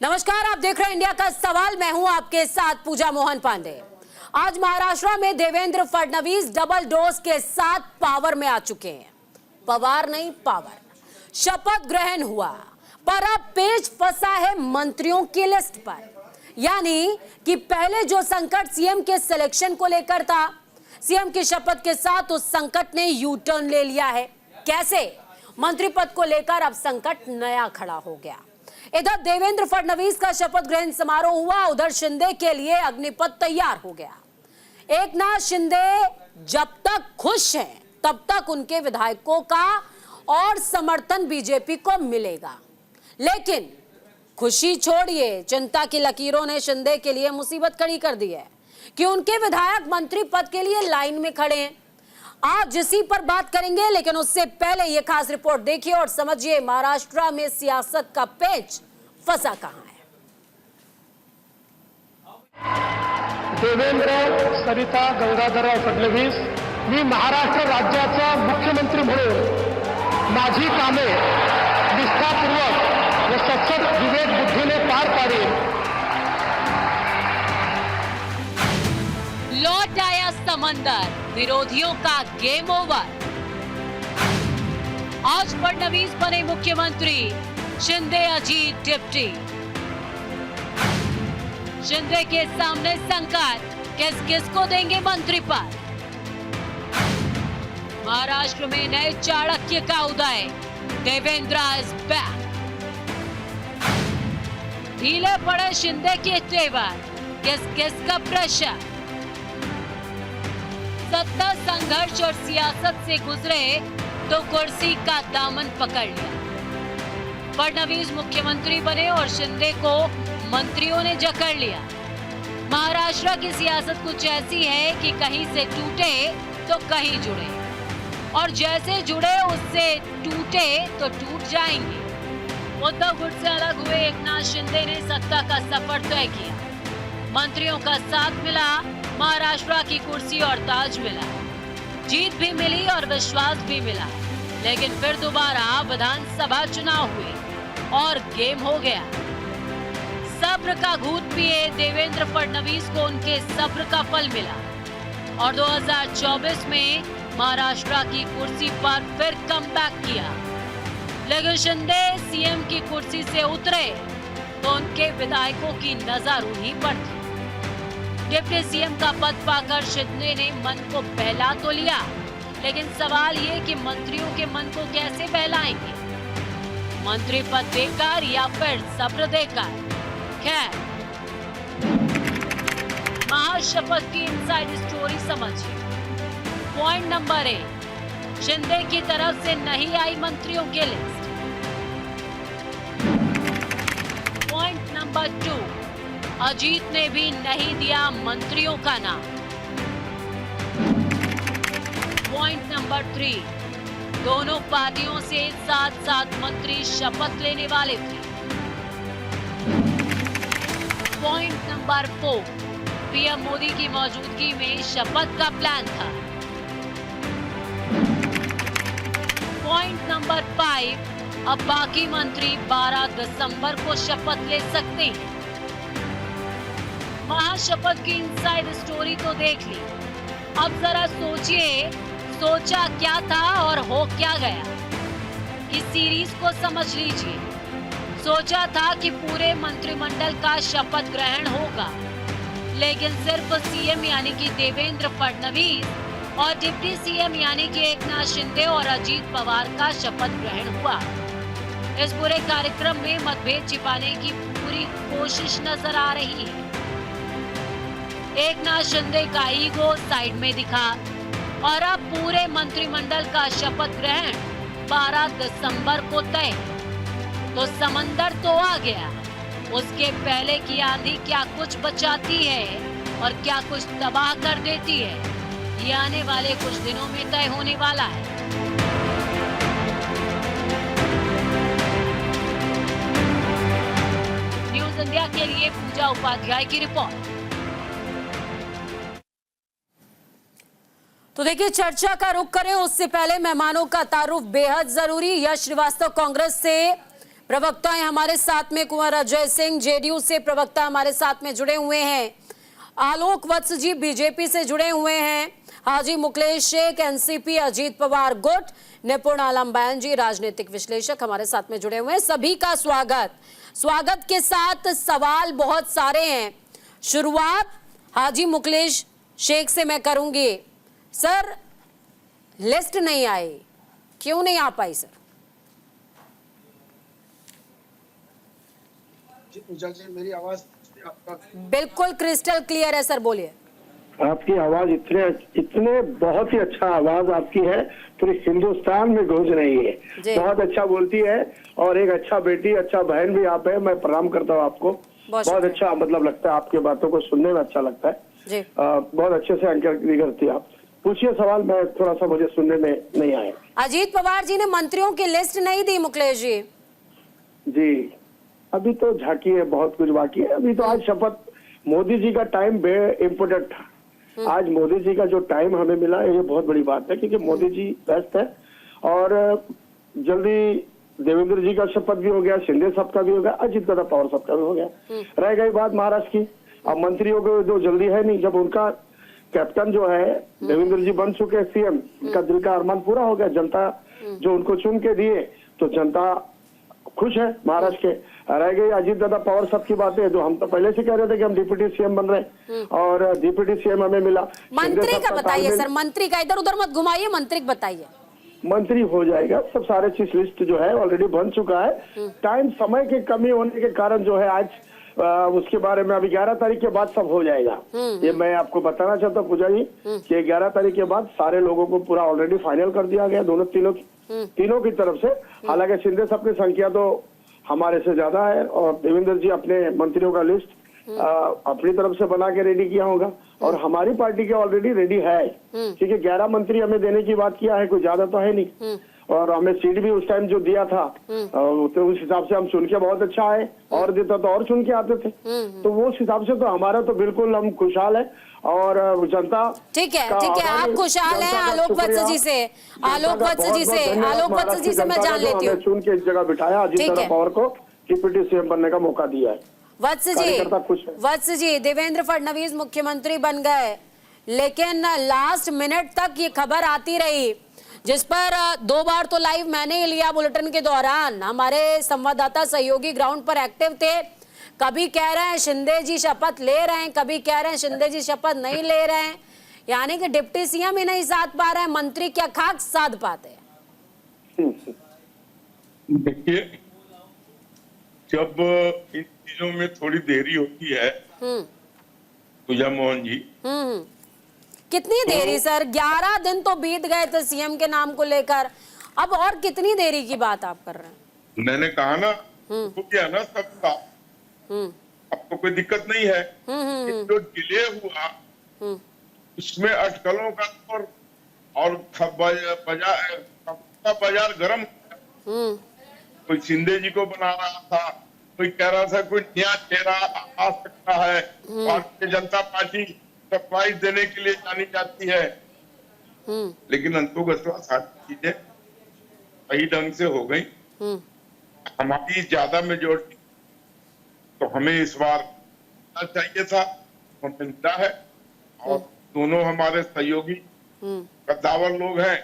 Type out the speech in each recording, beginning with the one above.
नमस्कार, आप देख रहे हैं इंडिया का सवाल। मैं हूं आपके साथ पूजा मोहन पांडे। आज महाराष्ट्र में देवेंद्र फडणवीस डबल डोज के साथ पावर में आ चुके हैं। पवार नहीं पावर। शपथ ग्रहण हुआ, पर अब पेच फंसा है मंत्रियों की लिस्ट पर। यानी कि पहले जो संकट सीएम के सिलेक्शन को लेकर था, सीएम की शपथ के साथ उस संकट ने यू टर्न ले लिया है। कैसे? मंत्री पद को लेकर अब संकट नया खड़ा हो गया। इधर देवेंद्र फडणवीस का शपथ ग्रहण समारोह हुआ, उधर शिंदे के लिए अग्निपथ तैयार हो गया। एकनाथ शिंदे जब तक खुश हैं, तब तक उनके विधायकों का और समर्थन बीजेपी को मिलेगा। लेकिन खुशी छोड़िए, चिंता की लकीरों ने शिंदे के लिए मुसीबत खड़ी कर दी है कि उनके विधायक मंत्री पद के लिए लाइन में खड़े हैं। आज इसी पर बात करेंगे, लेकिन उससे पहले ये खास रिपोर्ट देखिए और समझिए महाराष्ट्र में सियासत का पेच फंसा कहां है। देवेंद्र सरिता गंगाधरराव फडणवीस, मी महाराष्ट्र राज्याचा मुख्यमंत्री म्हणून माझी कामे निष्ठापूर्वक व सचोट विवेक बुद्धीने पार पाडेन। लौट आया समंदर, विरोधियों का गेम ओवर। आज फडणवीस बने मुख्यमंत्री, शिंदे अजीत डिप्टी। शिंदे के सामने संकट, किस किस को देंगे मंत्री पद। महाराष्ट्र में नए चाणक्य का उदय, देवेंद्र इज बैक। ढीले पड़े शिंदे के तेवर, किस किस का प्रेशर। सत्ता संघर्ष और सियासत से गुजरे तो कुर्सी का दामन पकड़ लिया। फडणवीस मुख्यमंत्री बने और शिंदे को मंत्रियों ने जकड़ लिया। महाराष्ट्र की सियासत कुछ ऐसी है कि कहीं से टूटे तो कहीं जुड़े, और जैसे जुड़े उससे टूटे तो टूट जाएंगे। उद्धव गुट से अलग हुए एकनाथ शिंदे ने सत्ता का सफर तय किया। मंत्रियों का साथ मिला, महाराष्ट्र की कुर्सी और ताज मिला, जीत भी मिली और विश्वास भी मिला। लेकिन फिर दोबारा विधानसभा चुनाव हुए और गेम हो गया। सब्र का घूंट पिए देवेंद्र फडणवीस को उनके सब्र का फल मिला और 2024 में महाराष्ट्र की कुर्सी पर फिर कमबैक किया। लेकिन शिंदे सीएम की कुर्सी से उतरे तो उनके विधायकों की नजर उन्हीं पर थी। डिप्टी सीएम का पद पाकर शिंदे ने मन को बहला तो लिया, लेकिन सवाल ये कि मंत्रियों के मन को कैसे बहलाएंगे, मंत्री पद देकर या फिर सब्र देकर। खैर, महाशपथ की इनसाइड स्टोरी समझिए। पॉइंट नंबर 1, शिंदे की तरफ से नहीं आई मंत्रियों की लिस्ट। पॉइंट नंबर 2, अजीत ने भी नहीं दिया मंत्रियों का नाम। पॉइंट नंबर 3, दोनों पार्टियों से साथ साथ मंत्री शपथ लेने वाले थे। पॉइंट नंबर 4, पीएम मोदी की मौजूदगी में शपथ का प्लान था। पॉइंट नंबर 5, अब बाकी मंत्री 12 दिसंबर को शपथ ले सकते हैं। महाशपथ की इनसाइड स्टोरी तो देख ली, अब जरा सोचिए सोचा क्या था और हो क्या गया। इस सीरीज को समझ लीजिए। सोचा था कि पूरे मंत्रिमंडल का शपथ ग्रहण होगा, लेकिन सिर्फ सीएम यानी कि देवेंद्र फडणवीस और डिप्टी सीएम यानी कि एकनाथ शिंदे और अजीत पवार का शपथ ग्रहण हुआ। इस पूरे कार्यक्रम में मतभेद छिपाने की पूरी कोशिश नजर आ रही है। एकनाथ शिंदे का ईगो साइड में दिखा और अब पूरे मंत्रिमंडल का शपथ ग्रहण 12 दिसंबर को तय। तो समंदर तो आ गया, उसके पहले की आंधी क्या कुछ बचाती है और क्या कुछ तबाह कर देती है, ये आने वाले कुछ दिनों में तय होने वाला है। न्यूज़ इंडिया के लिए पूजा उपाध्याय की रिपोर्ट। तो देखिए, चर्चा का रुख करें उससे पहले मेहमानों का तारुफ बेहद जरूरी। यश श्रीवास्तव कांग्रेस से प्रवक्ता हैं हमारे साथ में कुंवर अजय सिंह, जेडीयू से प्रवक्ता हमारे साथ में जुड़े हुए हैं, आलोक वत्स जी बीजेपी से जुड़े हुए हैं, हाजी मुकलेश शेख एनसीपी, अजीत पवार गुट, निपुण आलम बयान जी राजनीतिक विश्लेषक हमारे साथ में जुड़े हुए हैं। सभी का स्वागत के साथ सवाल बहुत सारे हैं। शुरुआत हाजी मुकलेश शेख से मैं करूंगी। सर, लिस्ट नहीं आई, क्यों नहीं आ पाई सर? जी पूजा जी, मेरी आवाज आपका बिल्कुल क्रिस्टल क्लियर है सर, बोलिए। आपकी आवाज इतने बहुत ही अच्छा आवाज आपकी है, पूरे हिंदुस्तान में गूंज रही है। बहुत अच्छा बोलती है और एक अच्छा बेटी, अच्छा बहन भी आप है। मैं प्रणाम करता हूँ आपको। बहुत अच्छा मतलब लगता है, आपकी बातों को सुनने में अच्छा लगता है जी। बहुत अच्छे से एंकर करती है आप। पूछिए सवाल, मैं थोड़ा सा मुझे सुनने में नहीं आया। अजीत पवार जी ने मंत्रियों की लिस्ट नहीं दी मुकलेश जी। जी, अभी तो झांकी है, बहुत कुछ बाकी है। अभी तो आज शपथ, मोदी जी का टाइम वेरी इम्पोर्टेंट था। आज मोदी जी का जो टाइम हमें मिला है, ये बहुत बड़ी बात है, क्योंकि मोदी जी बेस्ट है। और जल्दी देवेंद्र जी का शपथ भी हो गया, शिंदे साहब का भी हो गया, अजीत दादा पवार साहब का भी हो गया। रह गई बात महाराष्ट्र की। अब मंत्रियों को जो जल्दी है नहीं, जब उनका कैप्टन जो है देवेंद्र जी बन चुके सीएम, उनका दिल का अरमान पूरा हो गया। जनता जो उनको चुन के दिए, तो जनता खुश है महाराष्ट्र के। रह गई अजीत दादा पवार साहब की बातें, जो हम तो पहले से कह रहे थे कि हम डिप्टी सीएम बन रहे हैं और डिप्टी सीएम हमें मिला। मंत्री का बताइए सर, मंत्री का इधर उधर मत घुमाइए, मंत्री का बताइए। मंत्री हो जाएगा, सब सारे चीज लिस्ट जो है ऑलरेडी बन चुका है। टाइम समय की कमी होने के कारण जो है आज उसके बारे में अभी 11 तारीख के बाद सब हो जाएगा। ये मैं आपको बताना चाहता हूँ पूजा जी कि 11 तारीख के बाद सारे लोगों को पूरा ऑलरेडी फाइनल कर दिया गया, तीनों की तरफ से। हालांकि शिंदे साहब की संख्या तो हमारे से ज्यादा है और देवेंद्र जी अपने मंत्रियों का लिस्ट अपनी तरफ से बना के रेडी किया होगा और हमारी पार्टी के ऑलरेडी रेडी है, क्योंकि 11 मंत्री हमें देने की बात किया है, कोई ज्यादा तो है नहीं। और हमें सीट भी उस टाइम जो दिया था तो उस हिसाब से हम चुन के बहुत अच्छा है, और देता तो और चुन के आते थे। तो वो उस हिसाब से तो हमारा तो बिल्कुल हम खुशहाल है और जनता ठीक है आप खुशहाल हैं। आलोक वत्स जी से मैं जान लेती हूँ। चुन के इस जगह बिठाया, अजीत पवार को डिप्टी सीएम बनने का मौका दिया है। वत्स जी, देवेंद्र फडणवीस मुख्यमंत्री बन गए, लेकिन लास्ट मिनट तक ये खबर आती रही, जिस पर 2 बार तो लाइव मैंने ही लिया बुलेटिन के दौरान। हमारे संवाददाता सहयोगी ग्राउंड पर एक्टिव थे। कभी कह रहे हैं शिंदे जी शपथ ले रहे हैं, कभी कह रहे हैं शिंदे जी शपथ नहीं ले रहे हैं, यानी कि डिप्टी सीएम ही नहीं साध पा रहे हैं, मंत्री क्या खाक साध पाते हैं? देखिए, जब इन चीजों में थोड़ी देरी होती है पूजा मोहन जी, कितनी देरी सर? 11 दिन तो बीत गए थे सीएम के नाम को लेकर, अब और कितनी देरी की बात आप कर रहे हैं? मैंने कहा ना, तो क्या ना सबका, अब तो कोई दिक्कत नहीं है। जो डिले हुआ उसमें अटकलों का और बाजार गर्म। कोई शिंदे जी को बना रहा था, कोई कह रहा था कोई नया चेहरा आ सकता है। भारतीय जनता पार्टी सरप्राइज देने के लिए जानी जाती है, लेकिन अंतोगत्वा सारी चीजें सही ढंग से हो गई। हमारी ज्यादा मेजोरिटी तो हमें इस बार चाहिए था, हमें मिला है। और दोनों हमारे सहयोगी कद्दावर लोग हैं,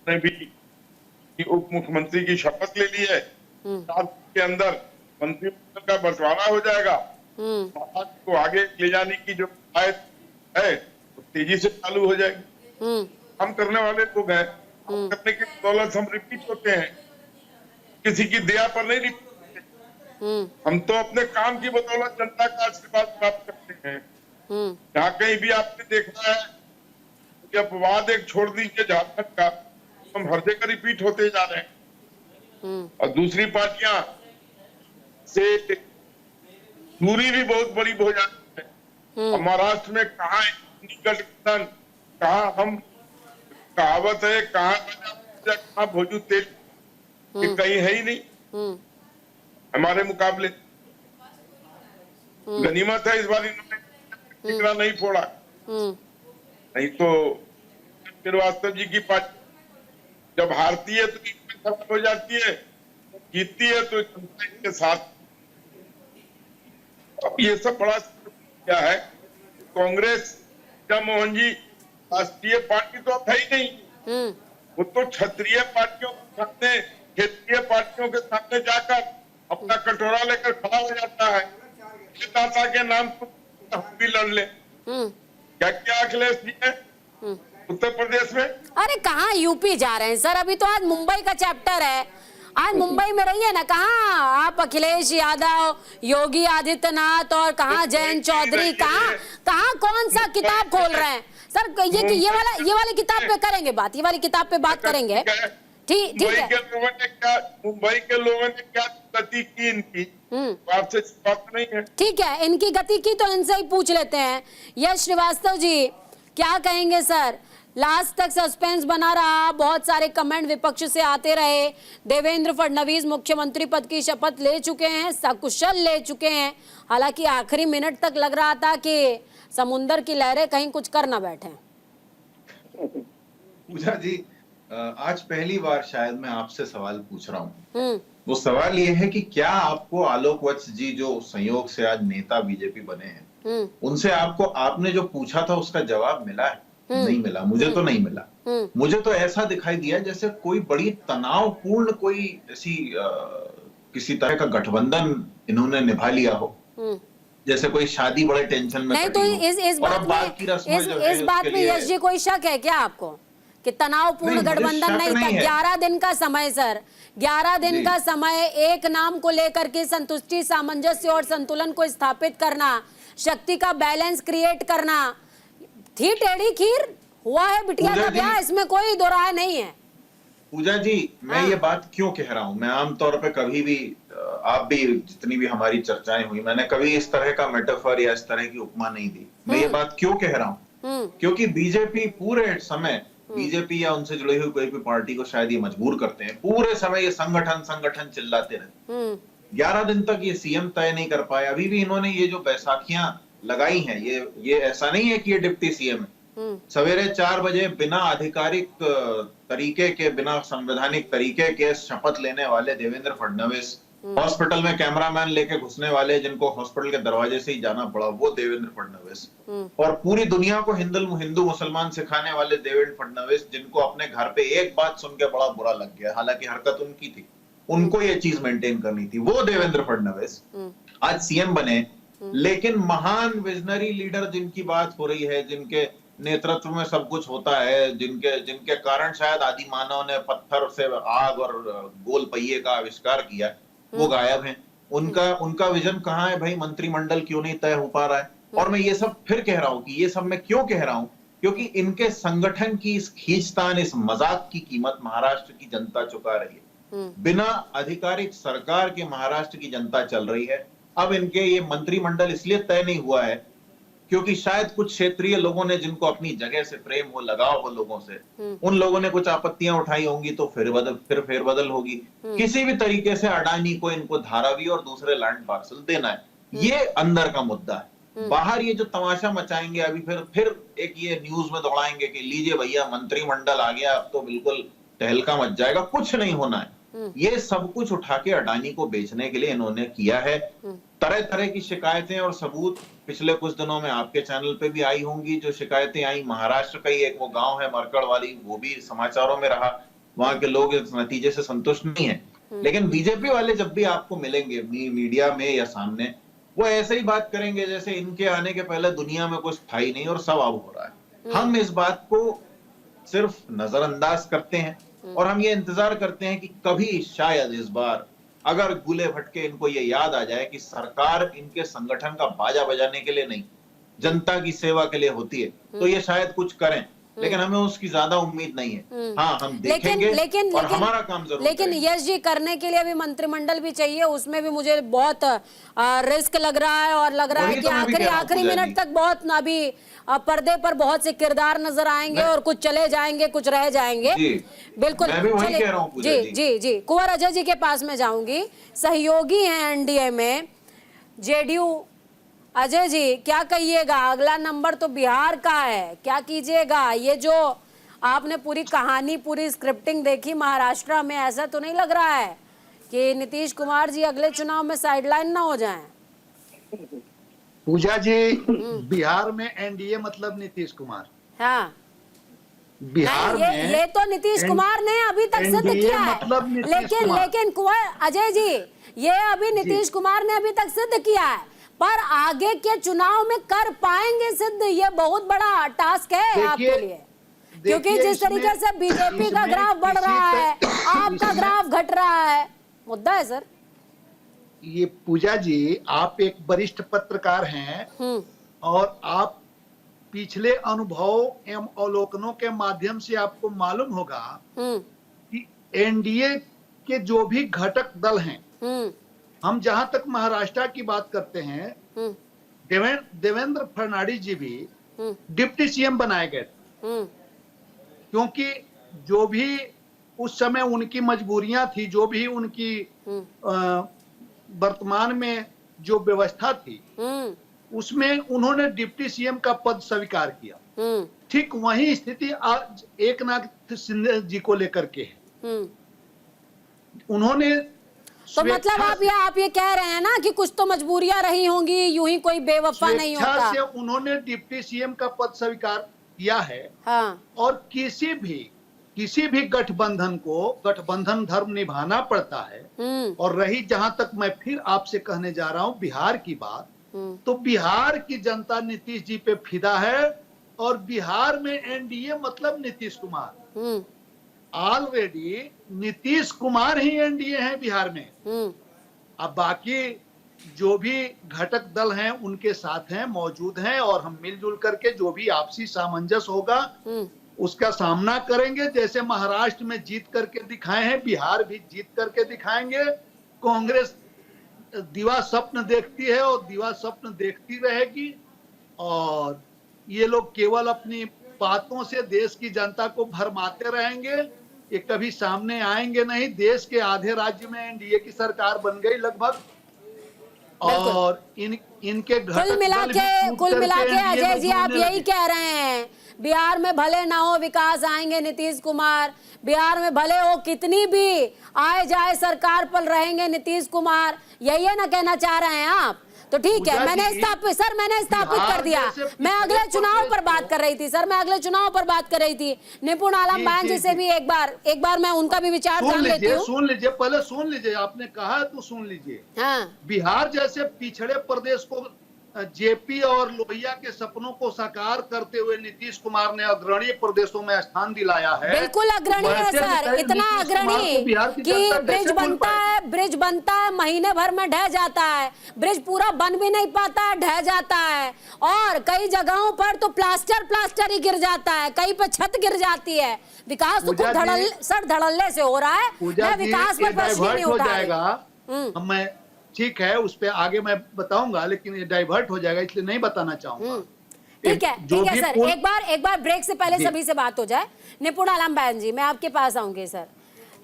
ने भी उप मुख्यमंत्री की शपथ ले ली है। 7 के अंदर मंत्रिमंडल का बंटवारा हो जाएगा। को आगे ले जाने की जो है तो तेजी से चालू हो जाएगी। हम करने वाले लोग हैं, हम करने की बदौलत हम रिपीट होते हैं, किसी की दया पर नहीं रिपीट होते। हम तो अपने काम की बदौलत जनता का आशीर्वाद प्राप्त करते हैं। जहाँ कहीं भी आपने देखा है कि अपवाद एक छोड़ दीजिए झारखंड का, हम हर जगह रिपीट होते जा रहे हैं। और दूसरी पार्टियां से दूरी भी बहुत बड़ी हो जाती है। महाराष्ट्र में कहाँ गठबंधन, कहाँ हम कहावत है, कहाँ भोजू तेल, कहीं है ही नहीं हमारे मुकाबले। गनीमत है इस बार इन्होंने टिकरा नहीं फोड़ा, नहीं तो श्रीवास्तव जी की पार्टी जब हारती है तो हो जाती है, जीतती है तो जनता के साथ। अब ये सब बड़ा क्या है, कांग्रेस या मोहन जी राष्ट्रीय पार्टी तो अब है ही नहीं, वो तो क्षत्रिय पार्टियों के सामने, क्षेत्रीय पार्टियों के सामने जाकर अपना कटोरा लेकर खड़ा हो जाता है। दाता के नाम पर हम भी लड़ ले। क्या क्या अखिलेश जी है उत्तर प्रदेश में? अरे कहाँ यूपी जा रहे हैं सर, अभी तो आज मुंबई का चैप्टर है, आज मुंबई में रहिए ना। कहाँ आप अखिलेश यादव, योगी आदित्यनाथ और कहाँ जयंत चौधरी, कहाँ कौन सा किताब खोल रहे हैं सर? ये वाली किताब पे करेंगे बात, ये वाली किताब पे बात करेंगे। ठीक है। मुंबई के लोगों ने क्या गति की इनकी, आपसे बात नहीं है। ठीक है, इनकी गति की तो इनसे ही पूछ लेते हैं। यश श्रीवास्तव जी क्या कहेंगे सर? लास्ट तक सस्पेंस बना रहा, बहुत सारे कमेंट विपक्ष से आते रहे। देवेंद्र फडणवीस मुख्यमंत्री पद की शपथ ले चुके हैं, सकुशल ले चुके हैं। हालांकि आखिरी मिनट तक लग रहा था कि समुंदर की लहरें कहीं कुछ कर ना बैठे। पूजा जी, आज पहली बार शायद मैं आपसे सवाल पूछ रहा हूँ। वो सवाल ये है कि क्या आपको आलोक वत्स जी जो संयोग से आज नेता बीजेपी बने हैं, उनसे आपने जो पूछा था उसका जवाब मिला है? नहीं मिला, मुझे तो नहीं मिला। मुझे तो ऐसा दिखाई दिया जैसे कोई बड़ी तनावपूर्ण कोई ऐसी किसी तरह का गठबंधन इन्होंने निभा लिया हो, जैसे कोई शादी बड़े टेंशन में नहीं। तो इस बात में यश जी कोई शक है क्या आपको कि तनावपूर्ण गठबंधन नहीं था? 11 दिन का समय सर, 11 दिन का समय, एक नाम को लेकर के संतुष्टि, सामंजस्य और संतुलन को स्थापित करना, शक्ति का बैलेंस क्रिएट करना। थी टेढ़ी खीर, हुआ है बिटिया का ब्याह, इसमें कोई दो राय नहीं है। पूजा जी, मैं ये बात क्यों कह रहा हूं, मैं आमतौर पे कभी भी, आप भी, जितनी भी हमारी चर्चाएं हुई, मैंने कभी इस तरह का मेटाफर या इस तरह की उपमा नहीं दी। मैं ये बात क्यों कह रहा हूं, क्योंकि बीजेपी पूरे समय, बीजेपी या उनसे जुड़ी हुई कोई भी पार्टी को शायद ये मजबूर करते हैं, पूरे समय ये संगठन चिल्लाते रहे। 11 दिन तक ये सीएम तय नहीं कर पाए। अभी भी इन्होंने ये जो बैसाखियां लगाई हैं, ये ऐसा नहीं है कि ये डिप्टी सीएम है। सवेरे 4 बजे बिना आधिकारिक तरीके के, बिना संवैधानिक तरीके के शपथ लेने वाले देवेंद्र फडणवीस, हॉस्पिटल में कैमरामैन लेके घुसने वाले, जिनको हॉस्पिटल के दरवाजे से ही जाना पड़ा, वो देवेंद्र फडणवीस, और पूरी दुनिया को हिंदू मुसलमान सिखाने वाले देवेंद्र फडणवीस, जिनको अपने घर पे एक बात सुन के बड़ा बुरा लग गया, हालांकि हरकत उनकी थी, उनको ये चीज मेंटेन करनी थी, वो देवेंद्र फडणवीस आज सीएम बने। लेकिन महान विजनरी लीडर जिनकी बात हो रही है, जिनके नेतृत्व में सब कुछ होता है, जिनके कारण शायद आदि मानव ने पत्थर से आग और गोल पहिए का आविष्कार किया, वो गायब हैं। उनका विजन कहाँ है भाई? मंत्रिमंडल क्यों नहीं तय हो पा रहा है? और मैं ये सब फिर कह रहा हूं कि ये सब मैं क्यों कह रहा हूं, क्योंकि इनके संगठन की इस खींचतान, इस मजाक की कीमत महाराष्ट्र की जनता चुका रही है। बिना आधिकारिक सरकार के महाराष्ट्र की जनता चल रही है। अब इनके ये मंत्रिमंडल इसलिए तय नहीं हुआ है क्योंकि शायद कुछ क्षेत्रीय लोगों ने, जिनको अपनी जगह से प्रेम हो, लगाव हो लोगों से, उन लोगों ने कुछ आपत्तियां उठाई होंगी, तो फिर फेरबदल होगी। किसी भी तरीके से अडानी को इनको धारावी और दूसरे लैंड पार्सल देना है, ये अंदर का मुद्दा है। बाहर ये जो तमाशा मचाएंगे, अभी फिर एक ये न्यूज में दौड़ाएंगे कि लीजिए भैया मंत्रिमंडल आ गया, अब तो बिल्कुल तहलका मच जाएगा। कुछ नहीं होना है। ये सब कुछ उठा के अडानी को बेचने के लिए इन्होंने किया है। तरह तरह की शिकायतें और सबूत पिछले कुछ दिनों में आपके चैनल पे भी आई होंगी। जो शिकायतें आई, महाराष्ट्र का ही एक वो गांव है मरकड़ वाली, वो भी समाचारों में रहा। वहां के लोग इस नतीजे से संतुष्ट नहीं है। लेकिन बीजेपी वाले जब भी आपको मिलेंगे मीडिया में या सामने, वो ऐसे ही बात करेंगे जैसे इनके आने के पहले दुनिया में कुछ था ही नहीं और सब अब हो रहा है। हम इस बात को सिर्फ नजरअंदाज करते हैं और हम ये इंतजार करते हैं कि कभी शायद इस बार अगर गुले भटके इनको ये याद आ जाए कि सरकार इनके संगठन का बाजा बजाने के लिए नहीं, जनता की सेवा के लिए होती है, तो ये शायद कुछ करें। लेकिन हमें उसकी ज्यादा उम्मीद नहीं है। हाँ, हम देखेंगे और हमारा काम जरूर लेकिन यश जी, करने के लिए अभी मंत्रिमंडल भी चाहिए, उसमें भी मुझे बहुत रिस्क लग रहा है और लग रहा है कि आखिरी मिनट तक बहुत अभी पर्दे पर बहुत से किरदार नजर आएंगे और कुछ चले जाएंगे, कुछ रह जाएंगे। बिल्कुल, जी कुंवर अजय जी के पास में जाऊंगी। सहयोगी हैं एनडीए में जेडीयू। अजय जी, क्या कहिएगा? अगला नंबर तो बिहार का है, क्या कीजिएगा? ये जो आपने पूरी कहानी, पूरी स्क्रिप्टिंग देखी महाराष्ट्र में, ऐसा तो नहीं लग रहा है कि नीतीश कुमार जी अगले चुनाव में साइडलाइन ना हो जाएं? पूजा जी, बिहार में एनडीए मतलब नीतीश कुमार। हाँ, बिहार नहीं, में ये तो नीतीश कुमार ने अभी तक सिद्ध NDA किया है। मतलब नीतीश लेकिन कुमार। लेकिन अजय जी, ये अभी नीतीश कुमार ने अभी तक सिद्ध किया है, पर आगे के चुनाव में कर पाएंगे सिद्ध? ये बहुत बड़ा टास्क है आपके लिए, क्योंकि जिस तरीके से बीजेपी का ग्राफ बढ़ रहा है, आपका ग्राफ घट रहा है, मुद्दा है सर। ये पूजा जी, आप एक वरिष्ठ पत्रकार हैं और आप पिछले अनुभव एवं अवलोकनों के माध्यम से आपको मालूम होगा कि एनडीए के जो भी घटक दल हैं, हम जहां तक महाराष्ट्र की बात करते हैं, देवेंद्र फडणवीस जी भी डिप्टी सीएम बनाए गए थे, क्योंकि जो भी उस समय उनकी मजबूरियां थी, जो भी उनकी वर्तमान में जो व्यवस्था थी, उसमें उन्होंने डिप्टी सीएम का पद स्वीकार किया। ठीक वही स्थिति आज एकनाथ शिंदे जी को लेकर के है। उन्होंने तो मतलब आप ये कह रहे हैं ना कि कुछ तो मजबूरियां रही होंगी, यूं ही कोई बेवफा नहीं होता। से उन्होंने डिप्टी सीएम का पद स्वीकार किया है। हाँ। और किसी भी गठबंधन को गठबंधन धर्म निभाना पड़ता है। और रही जहां तक मैं फिर आपसे कहने जा रहा हूं बिहार की बात, तो बिहार की जनता नीतीश जी पे फिदा है और बिहार में एनडीए मतलब नीतीश कुमार। ऑलरेडी नीतीश कुमार ही एनडीए है बिहार में। अब बाकी जो भी घटक दल हैं उनके साथ हैं, मौजूद हैं, और हम मिलजुल करके जो भी आपसी सामंजस्य होगा उसका सामना करेंगे। जैसे महाराष्ट्र में जीत करके दिखाए हैं, बिहार भी जीत करके दिखाएंगे। कांग्रेस दिवा स्वप्न देखती है और दिवा स्वप्न देखती रहेगी, और ये लोग केवल अपनी बातों से देश की जनता को भरमाते रहेंगे। ये कभी सामने आएंगे नहीं। देश के आधे राज्य में एनडीए की सरकार बन गई लगभग, और इनके कुल मिला के अजय जी आप यही कह रहे हैं, बिहार में भले ना हो विकास, आएंगे नीतीश कुमार। बिहार में भले हो कितनी भी आए जाए सरकार पर रहेंगे नीतीश कुमार, यही ना कहना चाह रहे हैं आप? तो ठीक है, मैंने स्थापित कर दिया। मैं अगले चुनाव पर बात कर रही थी सर, मैं अगले चुनाव पर बात कर रही थी। निपुण आलम बयान जी से भी एक बार मैं उनका भी विचार जान लेती हूँ। सुन लीजिए, पहले सुन लीजिए, आपने कहा तो सुन लीजिए। हाँ। बिहार जैसे पिछड़े प्रदेश को जेपी और लोहिया के सपनों को साकार करते हुए नीतीश कुमार ने अग्रणी प्रदेशों में स्थान दिलाया है। बिल्कुल अग्रणी है सर, इतना अग्रणी कि ब्रिज बनता है महीने भर में ढह जाता है, ब्रिज पूरा बन भी नहीं पाता है, ढह जाता है, और कई जगहों पर तो प्लास्टर ही गिर जाता है, कहीं पर छत गिर जाती है। विकास तो धड़ल्ले से हो रहा है। मैं विकास पर प्रश्न नहीं उठाएगा। मैं ठीक है, उस पे आगे मैं बताऊंगा, लेकिन ये डाइवर्ट हो जाएगा इसलिए नहीं बताना चाहूंगा। ठीक है सर, एक बार ब्रेक से पहले सभी से बात हो जाए। निपुण आलम बयान जी, मैं आपके पास आऊंगी सर।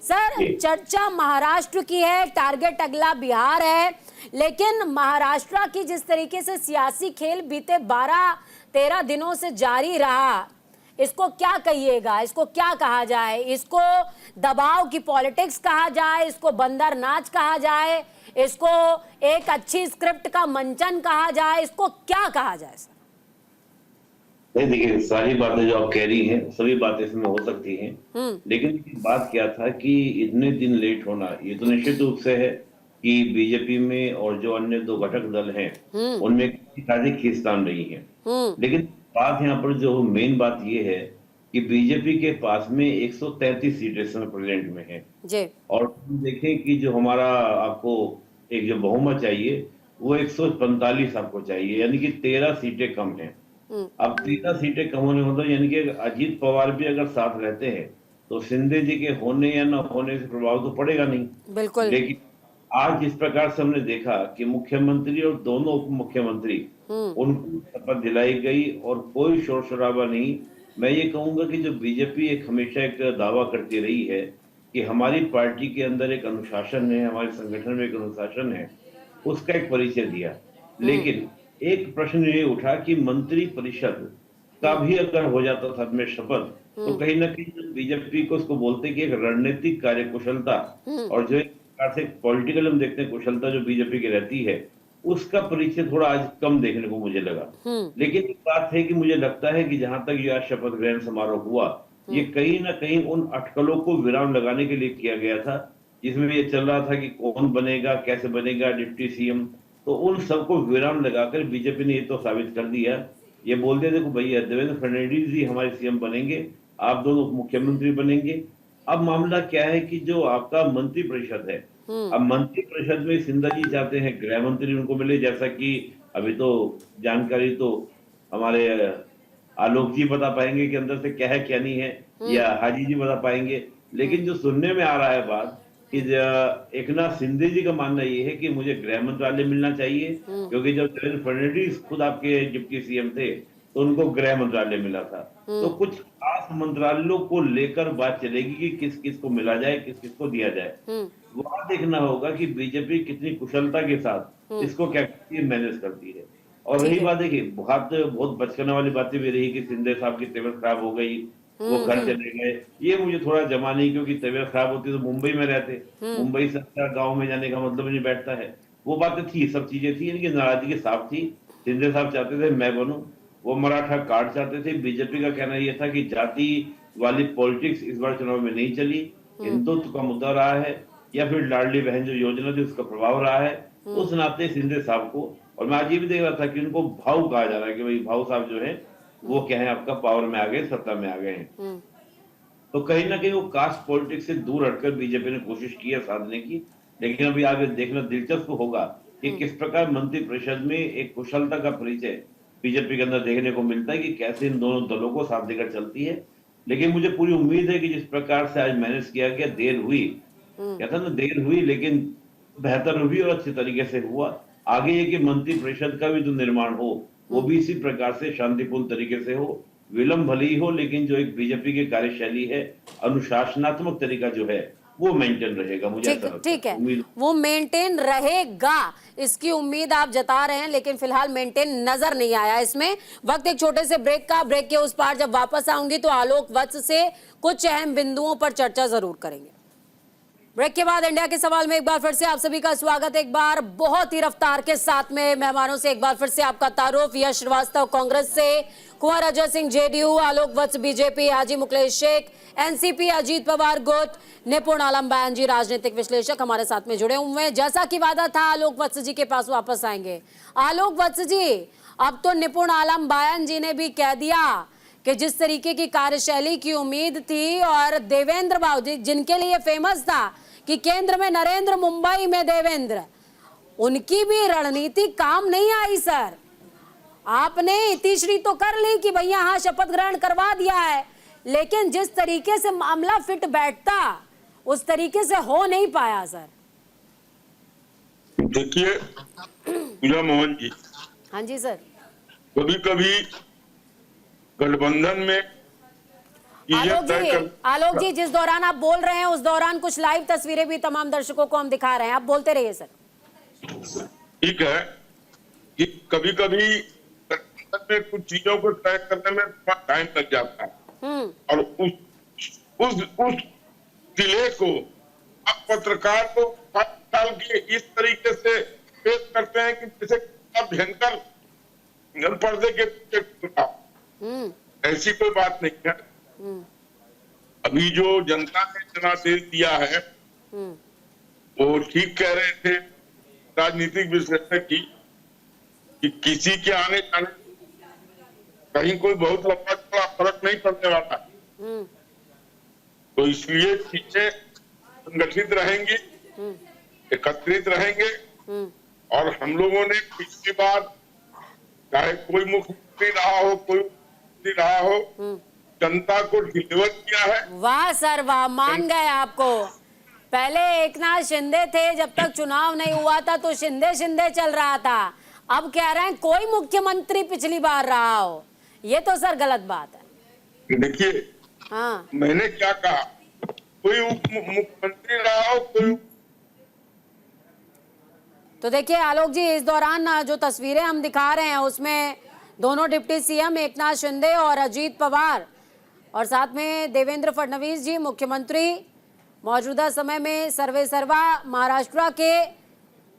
चर्चा महाराष्ट्र की है, टारगेट अगला बिहार है, लेकिन महाराष्ट्र की जिस तरीके से सियासी खेल बीते 12-13 दिनों से जारी रहा, इसको क्या कहिएगा? इसको क्या कहा जाए? इसको दबाव की पॉलिटिक्स कहा जाए, इसको बंदर नाच कहा जाए, इसको एक अच्छी स्क्रिप्ट का मंचन कहा जाए, इसको क्या कहा जाए सर? नहीं, देखिए, सारी बातें जो आप कह रही हैं सभी बातें इसमें हो सकती हैं, लेकिन बात क्या था कि इतने दिन लेट होना, ये तो निश्चित रूप से है कि बीजेपी में और जो अन्य दो घटक दल हैं उनमें काफी खींचतान रही है। लेकिन बात यहाँ पर जो मेन बात ये है कि बीजेपी के पास में 133 सीटें प्रेजेंट में है, और देखें कि जो हमारा आपको एक जो बहुमत चाहिए वो 145 आपको चाहिए, यानी कि 13 सीटें कम हैं। अब 13 सीटें कम होने मतलब यानी कि अजीत पवार भी अगर साथ रहते हैं तो शिंदे जी के होने या न होने से प्रभाव तो पड़ेगा नहीं। बिल्कुल। लेकिन आज जिस प्रकार से हमने देखा कि मुख्यमंत्री और दोनों उप मुख्यमंत्री उनको शपथ दिलाई गई और कोई शोर शराबा नहीं। मैं ये कहूंगा कि जो बीजेपी एक हमेशा एक दावा करती रही है कि हमारी पार्टी के अंदर एक अनुशासन है, हमारे संगठन में एक अनुशासन है, उसका एक परिचय दिया। लेकिन एक प्रश्न ये उठा कि मंत्री परिषद का भी अगर हो जाता था में शपथ, तो कहीं ना कहीं बीजेपी को उसको बोलते कि एक रणनीतिक कार्यकुशलता और जो प्रकार से पॉलिटिकल हम देखते हैं कुशलता जो बीजेपी की रहती है, उसका परिचय थोड़ा आज कम देखने को मुझे लगा। लेकिन एक बात है कि मुझे लगता है कि जहां तक यह शपथ ग्रहण समारोह हुआ, ये कहीं ना कहीं उन अटकलों को विराम लगाने के लिए किया गया था, जिसमें ये चल रहा था कि कौन बनेगा, कैसे बनेगा डिप्टी सीएम। तो उन सबको विराम लगाकर बीजेपी ने ये तो साबित कर दिया, ये बोल दिया देखो भैया देवेंद्र फडणवीस जी हमारे सीएम बनेंगे, आप दोनों मुख्यमंत्री बनेंगे। अब मामला क्या है कि जो आपका मंत्री परिषद है, अब मंत्री परिषद में सिंधा जी चाहते हैं गृह मंत्री उनको मिले, जैसा कि अभी तो जानकारी तो हमारे आलोक जी बता पाएंगे कि अंदर से क्या है क्या नहीं है, या हाजी जी बता पाएंगे। लेकिन जो सुनने में आ रहा है बात कि एकनाथ शिंदे जी का मानना ये है कि मुझे गृह मंत्रालय मिलना चाहिए, क्योंकि जब देवेंद्र फडणवीस खुद आपके डिप्टी सीएम थे तो उनको गृह मंत्रालय मिला था। तो कुछ खास मंत्रालयों को लेकर बात चलेगी कि किस किस को मिला जाए, किस किस को दिया जाए। वहां देखना होगा कि बीजेपी कितनी कुशलता के साथ इसको क्या मैनेज करती है। और रही बात देखिए, बहुत बचकाने वाली बातें भी रही कि शिंदे साहब की तबीयत खराब हो गई, वो घर चले गए। ये मुझे थोड़ा जमा नहीं, क्योंकि तबीयत खराब होती तो मुंबई में रहते, मुंबई से गाँव में जाने का मतलब नहीं बैठता है। वो बातें थी, सब चीजें थी, इनकी नाराजगी साफ थी। शिंदे साहब चाहते थे मैं बनूं, वो मराठा कार्ड चाहते थे। बीजेपी का कहना यह था कि जाति वाली पॉलिटिक्स इस बार चुनाव में नहीं चली, हिंदुत्व का मुद्दा रहा है, या फिर लाडली बहन जो योजना थी उसका प्रभाव रहा है। उस नाते शिंदे साहब को, और मैं आज ये भी देख रहा था कि उनको भाऊ कहा जा रहा है कि भाई भाऊ साहब जो है वो क्या है आपका पावर में आ गए, सत्ता में आ गए हैं। तो कहीं ना कहीं वो कास्ट पॉलिटिक्स से दूर हटकर बीजेपी ने कोशिश की है साधने की। लेकिन अभी आगे देखना दिलचस्प होगा कि किस प्रकार मंत्री परिषद में एक कुशलता का परिचय बीजेपी के अंदर देखने को मिलता है, कि कैसे इन दोनों दलों को साथ लेकर चलती है। लेकिन मुझे पूरी उम्मीद है कि जिस प्रकार से आज मैनेज किया गया, देर हुई, कहता ना देर हुई लेकिन बेहतर हुई और अच्छे तरीके से हुआ। आगे ये कि मंत्री परिषद का भी जो निर्माण हो वो भी इसी प्रकार से शांतिपूर्ण तरीके से हो, विलंब भले ही हो, लेकिन जो एक बीजेपी की कार्यशैली है, अनुशासनात्मक तरीका जो है वो मेंटेन रहेगा। मुझे ऐसा लगता है। ठीक है, वो मेंटेन रहेगा इसकी उम्मीद आप जता रहे हैं, लेकिन फिलहाल मेंटेन नजर नहीं आया इसमें। वक्त एक छोटे से ब्रेक का, ब्रेक के उस पार जब वापस आऊंगी तो आलोक वत्स से कुछ अहम बिंदुओं पर चर्चा जरूर करेंगे। ब्रेक के बाद इंडिया के सवाल में एक बार फिर से आप सभी का स्वागत। एक बार बहुत ही रफ्तार के साथ में मेहमानों से एक बार फिर से आपका तारुफ। यश श्रीवास्तव कांग्रेस से, कुंवर अजय सिंह जेडीयू, आलोक वत्स बीजेपी, हाजी मुकलेश शेख एनसीपी, अजीत पवार गुट, निपुण आलम बयान जी राजनीतिक विश्लेषक हमारे साथ में जुड़े हुए हैं। जैसा कि वादा था आलोक वत्स जी के पास वापस आएंगे। आलोक वत्स जी, अब तो निपुण आलम बयान जी ने भी कह दिया कि जिस तरीके की कार्यशैली की उम्मीद थी, और देवेंद्र बाबू जी जिनके लिए फेमस था कि केंद्र में नरेंद्र, मुंबई में देवेंद्र, उनकी भी रणनीति काम नहीं आई सर। आपने इतिश्री तो कर ली कि भैया हाँ शपथ ग्रहण करवा दिया है, लेकिन जिस तरीके से मामला फिट बैठता उस तरीके से हो नहीं पाया सर। देखिए पूजा मोहन जी, हाँ जी सर, कभी कभी गठबंधन में आलोक जी जिस दौरान आप बोल रहे हैं उस दौरान कुछ लाइव तस्वीरें भी तमाम दर्शकों को हम दिखा रहे हैं, आप बोलते रहिए सर। ठीक है कि कभी कभी में कुछ चीजों को तय करने में टाइम लग जाता है, और उस डिले को आप पत्रकार को डाल के इस तरीके से पेश करते हैं कि जैसे भयंकर पर्दे के ऐसी कोई बात नहीं है। अभी जो जनता ने जनादेश दिया है वो ठीक कह रहे थे राजनीतिक विश्लेषक की कि किसी के आने जाने कहीं कोई बहुत लंबा चौड़ा फर्क नहीं पड़ने वाला, तो इसलिए चीजें संगठित रहेंगी, एकत्रित रहेंगे। और हम लोगों ने पिछली बार चाहे कोई मुख्यमंत्री रहा हो, कोई मुख्यमंत्री रहा हो, जनता को डिलीवर किया है। वाह सर वाह, मान गए आपको। पहले एकनाथ शिंदे थे, जब तक चुनाव नहीं हुआ था तो शिंदे शिंदे चल रहा था, अब कह रहे हैं कोई मुख्यमंत्री पिछली बार रहा हो। ये तो सर गलत बात है। देखिए हाँ, मैंने क्या कहा, कोई मुख्यमंत्री रहा हो कोई। तो देखिए आलोक जी, इस दौरान जो तस्वीरें हम दिखा रहे हैं उसमें दोनों डिप्टी सीएम एकनाथ शिंदे और अजीत पवार, और साथ में देवेंद्र फडणवीस जी मुख्यमंत्री, मौजूदा समय में सर्वे सर्वा महाराष्ट्र के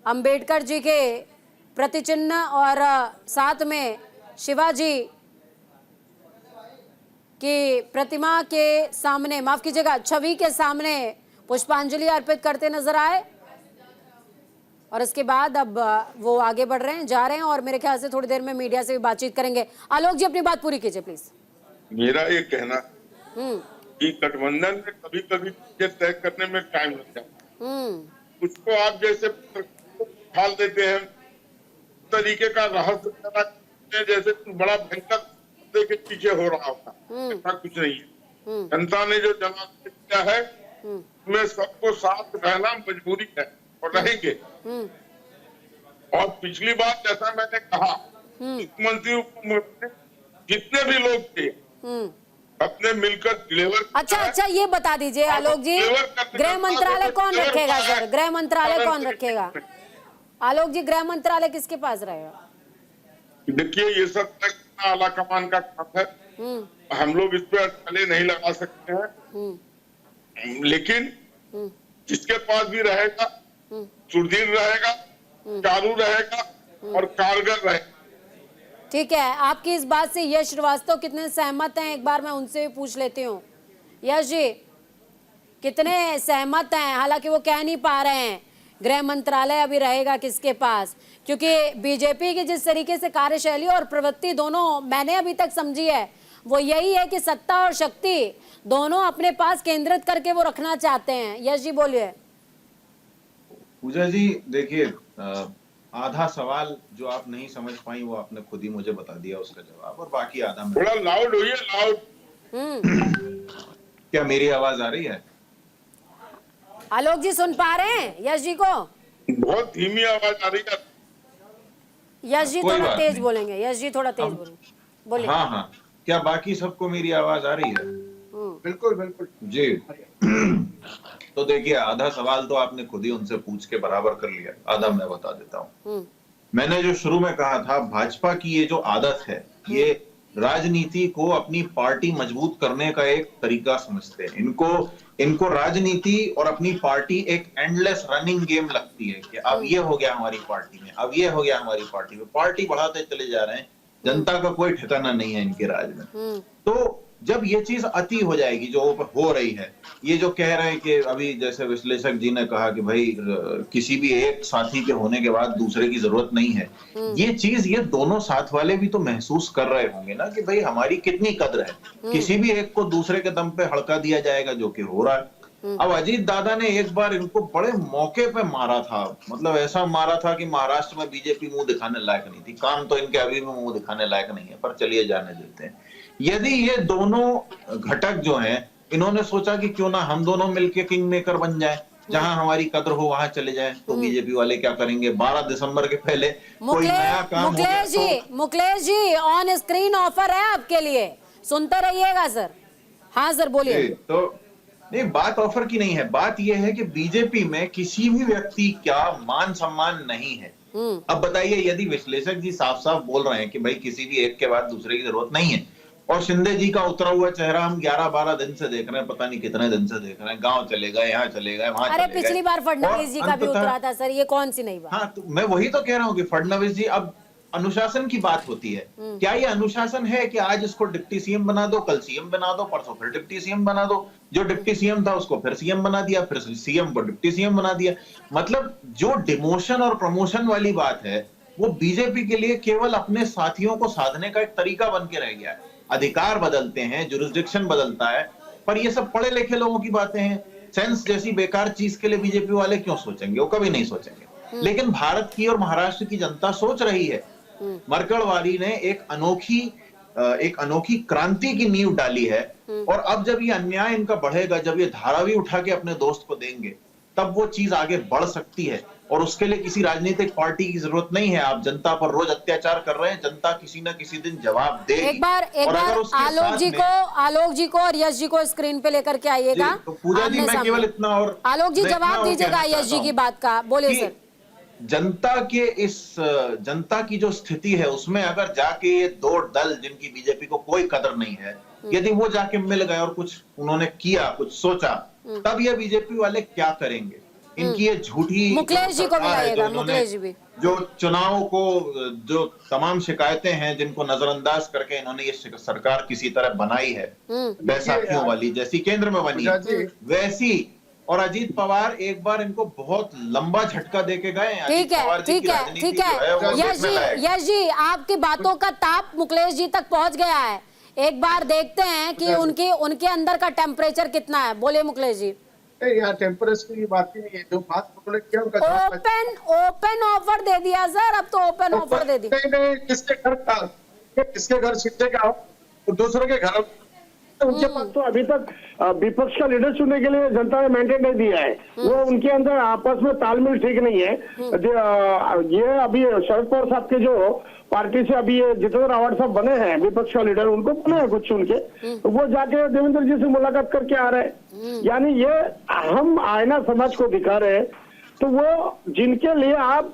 अंबेडकर जी के प्रतिचिन्ह और साथ में शिवाजी की प्रतिमा के सामने, माफ कीजिएगा, छवि के सामने पुष्पांजलि अर्पित करते नजर आए। और इसके बाद अब वो आगे बढ़ रहे हैं, जा रहे हैं और मेरे ख्याल से थोड़ी देर में मीडिया से भी बातचीत करेंगे। आलोक जी अपनी बात पूरी कीजिए प्लीज। मेरा ये कहना कि गठबंधन में कभी कभी तय करने में टाइम लग जाता है। उसको आप जैसे ढाल देते हैं, तरीके का रहस्य जैसे बड़ा भयंकर के पीछे हो रहा होता, ऐसा कुछ नहीं है। जनता ने जो जनादेश दिया है उसमें सबको साथ रहना मजबूरी है और रहेंगे। और पिछली बार जैसा मैंने कहा, मुख्यमंत्री उपमुख्यमंत्री जितने भी लोग थे अपने मिलकर डिलीवर। अच्छा, ये बता दीजिए आलोक जी, गृह मंत्रालय कौन रखेगा सर? गृह मंत्रालय कौन रखेगा आलोक जी? गृह मंत्रालय किसके पास रहेगा? देखिए, ये सब आला कमान का काम है, हम लोग इस पर अटकलें नहीं लगा सकते हैं। लेकिन जिसके पास भी रहेगा सुदृढ़ रहेगा, चालू रहेगा और कारगर रहेगा। ठीक है, आपकी इस बात से यश श्रीवास्तव कितने सहमत हैं, एक बार मैं उनसे भी पूछ लेती हूँ। यश जी कितने सहमत हैं? हालांकि वो कह नहीं पा रहे हैं गृह मंत्रालय अभी रहेगा किसके पास, क्योंकि बीजेपी की जिस तरीके से कार्यशैली और प्रवृत्ति दोनों मैंने अभी तक समझी है वो यही है कि सत्ता और शक्ति दोनों अपने पास केंद्रित करके वो रखना चाहते हैं। यश जी बोलिए। पूजा जी देखिए, आधा सवाल जो आप नहीं समझ पाई वो आपने खुद ही मुझे बता दिया उसका जवाब, और बाकी आधा में थोड़ा लाउड होइए, लाउड। क्या मेरी आवाज आ रही है? आलोक जी सुन पा रहे हैं यश जी को? बहुत धीमी आवाज आ रही है। यश जी थोड़ा तेज बोलेंगे, यश जी थोड़ा तेज बोलेंगे, बोलिए। हाँ, क्या बाकी सबको मेरी आवाज आ रही है? बिल्कुल बिल्कुल जी। तो देखिए, आधा सवाल तो आपने खुद ही उनसे पूछ के बराबर कर लिया, आधा मैं बता देता हूँ। मैंने जो शुरू में कहा था, भाजपा की ये जो आदत है, ये राजनीति को अपनी पार्टी मजबूत करने का एक तरीका समझते हैं। इनको राजनीति और अपनी पार्टी एक एंडलेस रनिंग गेम लगती है कि अब ये हो गया हमारी पार्टी में, अब ये हो गया हमारी पार्टी में, पार्टी बढ़ाते चले जा रहे हैं, जनता का कोई ठिकाना नहीं है इनके राज में। तो जब ये चीज अति हो जाएगी, जो हो रही है, ये जो कह रहे हैं कि अभी जैसे विश्लेषक जी ने कहा कि भाई किसी भी एक साथी के होने के बाद दूसरे की जरूरत नहीं है, ये चीज ये दोनों साथ वाले भी तो महसूस कर रहे होंगे ना कि भाई हमारी कितनी कद्र है। किसी भी एक को दूसरे के दम पे हड़का दिया जाएगा, जो कि हो रहा है। अब अजीत दादा ने एक बार इनको बड़े मौके पे मारा था, मतलब ऐसा मारा था कि महाराष्ट्र में बीजेपी मुंह दिखाने लायक नहीं थी। काम तो इनके अभी भी मुंह दिखाने लायक नहीं है, पर चलिए जाने देते हैं। यदि ये दोनों घटक जो हैं, इन्होंने सोचा कि क्यों ना हम दोनों मिलके किंग मेकर बन जाए, जहां हमारी कद्र हो वहां चले जाए, तो बीजेपी वाले क्या करेंगे? 12 दिसंबर के पहले कोई नया काम हो गया तो... Mukesh ji on screen offer है आपके लिए, सुनते रहिएगा सर। हाँ सर बोलिए। तो नहीं, बात ऑफर की नहीं है, बात यह है कि बीजेपी में किसी भी व्यक्ति का मान सम्मान नहीं है। अब बताइए, यदि विश्लेषक जी साफ साफ बोल रहे हैं कि भाई किसी भी एक के बाद दूसरे की जरूरत नहीं है, और शिंदे जी का उतरा हुआ चेहरा हम 11-12 दिन से देख रहे हैं, पता नहीं कितने दिन से देख रहे हैं, गांव चले गए, यहाँ चले गए, वहां चले गए। पिछली बार फडणवीस जी का भी उतरा था सर, ये कौन सी नई बात? हाँ, तो मैं वही तो कह रहा हूँ कि फडणवीस जी, अब अनुशासन की बात होती है। क्या ये अनुशासन है कि आज इसको डिप्टी सीएम बना दो, कल सीएम बना दो, परसों फिर डिप्टी सीएम बना दो, जो डिप्टी सीएम था उसको फिर सीएम बना दिया, फिर सीएम को डिप्टी सीएम बना दिया? मतलब जो डिमोशन और प्रमोशन वाली बात है, वो बीजेपी के लिए केवल अपने साथियों को साधने का एक तरीका बन के रह गया है। अधिकार बदलते हैं, जुरिस्डिक्शन बदलता है, पर ये सब पढ़े लिखे लोगों की बातें हैं। सेंस जैसी बेकार चीज के लिए बीजेपी वाले क्यों सोचेंगे? वो कभी नहीं सोचेंगे। लेकिन भारत की और महाराष्ट्र की जनता सोच रही है। मरकड़वारी ने एक अनोखी क्रांति की नींव डाली है, और अब जब ये अन्याय इनका बढ़ेगा, जब ये धारावी उठा के अपने दोस्त को देंगे, तब वो चीज आगे बढ़ सकती है। और उसके लिए किसी राजनीतिक पार्टी की जरूरत नहीं है। आप जनता पर रोज अत्याचार कर रहे हैं, जनता किसी न किसी दिन जवाब देगी। एक बार आलोक जी को और यश जी को स्क्रीन पे लेकर के आइएगा। तो पूजा जी, मैं केवल इतना और आलोक जी जवाब दीजिएगा यश जी की बात का, बोलिए सर। जनता की जो स्थिति है, उसमें अगर जाके ये दो दल जिनकी बीजेपी को कोई कदर नहीं है, यदि वो जाके मिल गए और कुछ उन्होंने किया, कुछ सोचा, तब ये बीजेपी वाले क्या करेंगे? इनकी ये झूठी मुकेश जी को भी लाइएगा, मुकेश जी भी। जो चुनाव को, जो तमाम शिकायतें हैं जिनको नजरअंदाज करके इन्होंने ये सरकार किसी तरह बनाई है, बैसाखियों वाली जैसी केंद्र में बनी वैसी, और अजीत पवार एक बार इनको बहुत लंबा झटका देके गए। ठीक है, ठीक है, ठीक है। यश जी, आपकी बातों का ताप मुकेश जी तक पहुंच गया है। एक बार देखते हैं कि उनके अंदर का टेम्परेचर कितना है। बोलिए मुकेश जी। यहाँ टेम्परेचर की बात ही नहीं है, जो बात उन्होंने किया ओपन ऑफर दे दिया सर, अब तो ओपन ऑफर दे दिया। नहीं, किसके घर सीटे का तो दूसरे के घर, उनके पास तो अभी तक विपक्ष का लीडर चुनने के लिए जनता ने मैंडेट नहीं दिया है। वो उनके अंदर आपस में तालमेल ठीक नहीं है। ये अभी शरद पवार साहब के जो पार्टी से अभी जितेंद्र रावत साहब बने हैं विपक्ष का लीडर, उनको बने हैं कुछ चुन के, तो वो जाके देवेंद्र जी से मुलाकात करके आ रहे हैं। यानी ये हम आईना समाज को दिखा रहे हैं, तो वो जिनके लिए आप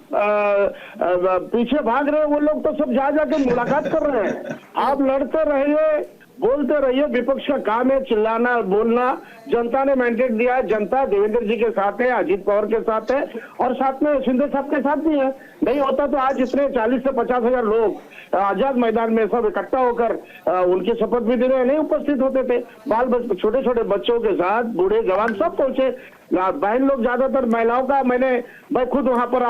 पीछे भाग रहे हैं वो लोग तो सब जा जाके मुलाकात कर रहे हैं। आप लड़ते रहिए, बोलते रहिए, विपक्ष का काम है चिल्लाना बोलना। जनता ने मैंडेट दिया है, जनता देवेंद्र जी के साथ है, अजीत पवार के साथ है और साथ में शिंदे साहब के साथ भी है। नहीं होता तो आज इतने 40 से 50 हजार लोग आजाद मैदान में सब इकट्ठा होकर उनकी शपथ भी देने नहीं उपस्थित होते थे। छोटे छोटे बच्चों के साथ बूढ़े जवान सब पहुंचे। बहन लोग ज्यादातर महिलाओं का मैं खुद वहां पर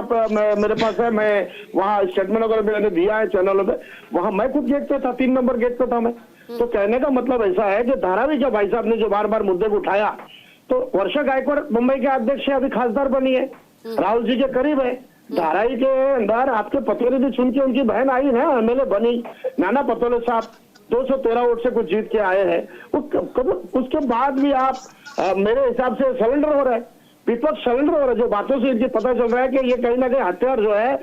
मेरे पास है, मैं वहाँ स्टेटमेंट वगैरह मैंने दिया है चैनलों पे, वहां मैं खुद गेट पे था, 3 नंबर गेट पे था मैं। तो कहने का मतलब ऐसा है कि धारावी के भाई साहब ने जो बार बार मुद्दे को उठाया, तो वर्षा गायकवाड़ मुंबई के अध्यक्ष अभी खासदार बनी है, राहुल जी के करीब है। धारावी के अंदर आपके पतोले भी चुन के उनकी बहन आई ना, एमएलए बनी, नाना पतोले साहब 213 वोट से कुछ जीत के आए हैं। उसके बाद भी आप मेरे हिसाब से सरेंडर हो रहे हैं, विपक्ष सरेंडर हो रहा है। जो बातों से इनकी पता चल रहा है कि ये कहीं ना कहीं हथियार जो है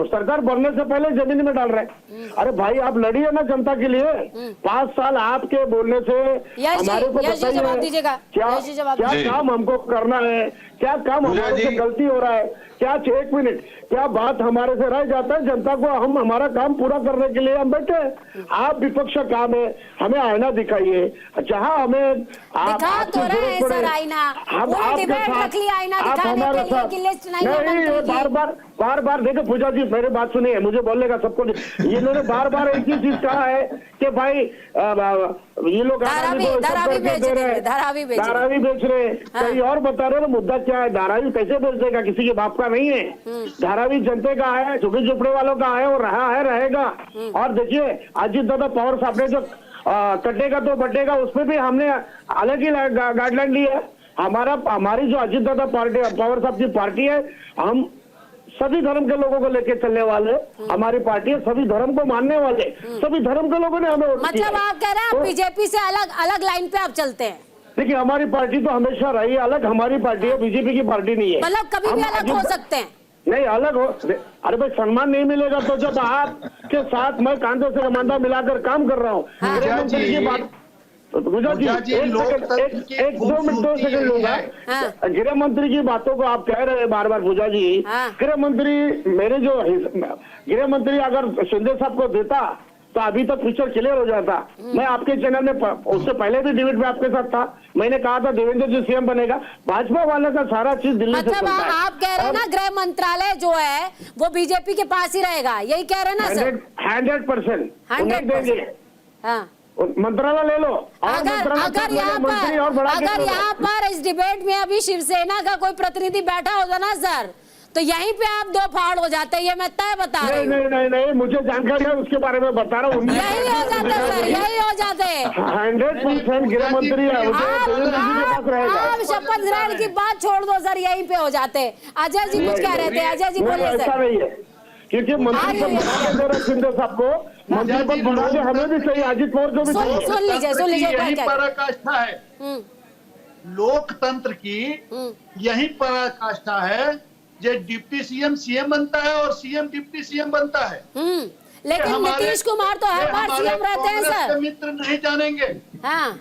सरकार बनने से पहले जमीन में डाल रहे हैं। अरे भाई आप लड़िए ना जनता के लिए। 5 साल आपके बोलने से हमारे को बताइए क्या काम हमको करना है, क्या काम हमारे से गलती हो रहा है, क्या 1 मिनट क्या बात हमारे से रह जाता है। जनता को हम हमारा काम पूरा करने के लिए हम बैठे हैं। आप विपक्ष का काम है, हमें आईना दिखाइए, जहाँ हमें आप बार बार देखो पूजा जी मेरी बात सुनिए, मुझे बोलने का सबको इन्होंने बार बार एक ही चीज कहा है कि भाई ये लोग धारावी बेच रहे, कहीं और बता रहे मुद्दा क्या है। धारावी कैसे बेच देगा, किसी के बाप का नहीं है। धारावी जनता का है, झुग्गी झोपड़े वालों का है और रहा है रहेगा। और देखिए अजीत दादा पवार साहब ने जो कटेगा तो बटेगा उसमें भी हमने अलग ही गाइडलाइन ली है। हमारी जो अजीत दादा पार्टी पवार साहब की पार्टी है, हम सभी धर्म के लोगों को लेके चलने वाले हमारी पार्टी है, सभी धर्म को मानने वाले सभी धर्म के लोगों ने हमें वोट दिया। मतलब आप कह रहे हैं बीजेपी से अलग लाइन पे आप चलते हैं? देखिए हमारी पार्टी तो हमेशा रही अलग, हमारी पार्टी है, बीजेपी की पार्टी नहीं है। मतलब कभी भी अलग हो सकते हैं? नहीं अलग हो, अरे भाई सम्मान नहीं मिलेगा तो जब आपके साथ मैं कांधे से कमांडा मिलाकर काम कर रहा हूँ। गृह मंत्री की बात गुजरात जी एक 2 मिनट 2 सेकंड लूंगा। गृह मंत्री की बातों को आप कह रहे हैं बार बार पूजा जी। गृह मंत्री मेरे जो गृह मंत्री अगर शिंदे साहब को देता तो अभी तक पिक्चर क्लियर हो जाता। मैं आपके चैनल में उससे पहले भी डिबेट में आपके साथ था, मैंने कहा था देवेंद्र जी सीएम बनेगा। भाजपा वाले का सारा चीज दिल्ली से चलता है। आप कह रहे हैं ना गृह मंत्रालय जो है वो बीजेपी के पास ही रहेगा, यही कह रहे हैं ना सर? 100% मंत्रालय ले लो। अगर यहाँ पर इस डिबेट में अभी शिवसेना का कोई प्रतिनिधि बैठा होगा ना सर, तो यहीं पे आप 2 फाड़ हो जाते हैं। ये मैं तय बता रही हूँ। नहीं मुझे जानकारी है उसके बारे में बता रहा हूँ। यही हो जाते सर, यही हो जाते। 100% गृह मंत्री आप शपथ ग्रहण की बात छोड़ दो सर, यहीं पे हो जाते। अजय जी कुछ कह रहे थे, अजय जी बोलिए सर। ऐसा नहीं है क्योंकि मंत्री पद बना के शिंदे साहब को मंत्री पद बना के हमें भी चाहिए, अजीत पवार को भी चाहिए। सुन लीजिए यही पराकाष्ठा है लोकतंत्र की, यही पराकाष्ठा है। जो डिप्टी सीएम सीएम बनता है और सीएम डिप्टी सीएम बनता है। लेकिन नीतीश कुमार तो हर बार सीएम रहते हैं सर। मित्र नहीं जानेंगे, हाँ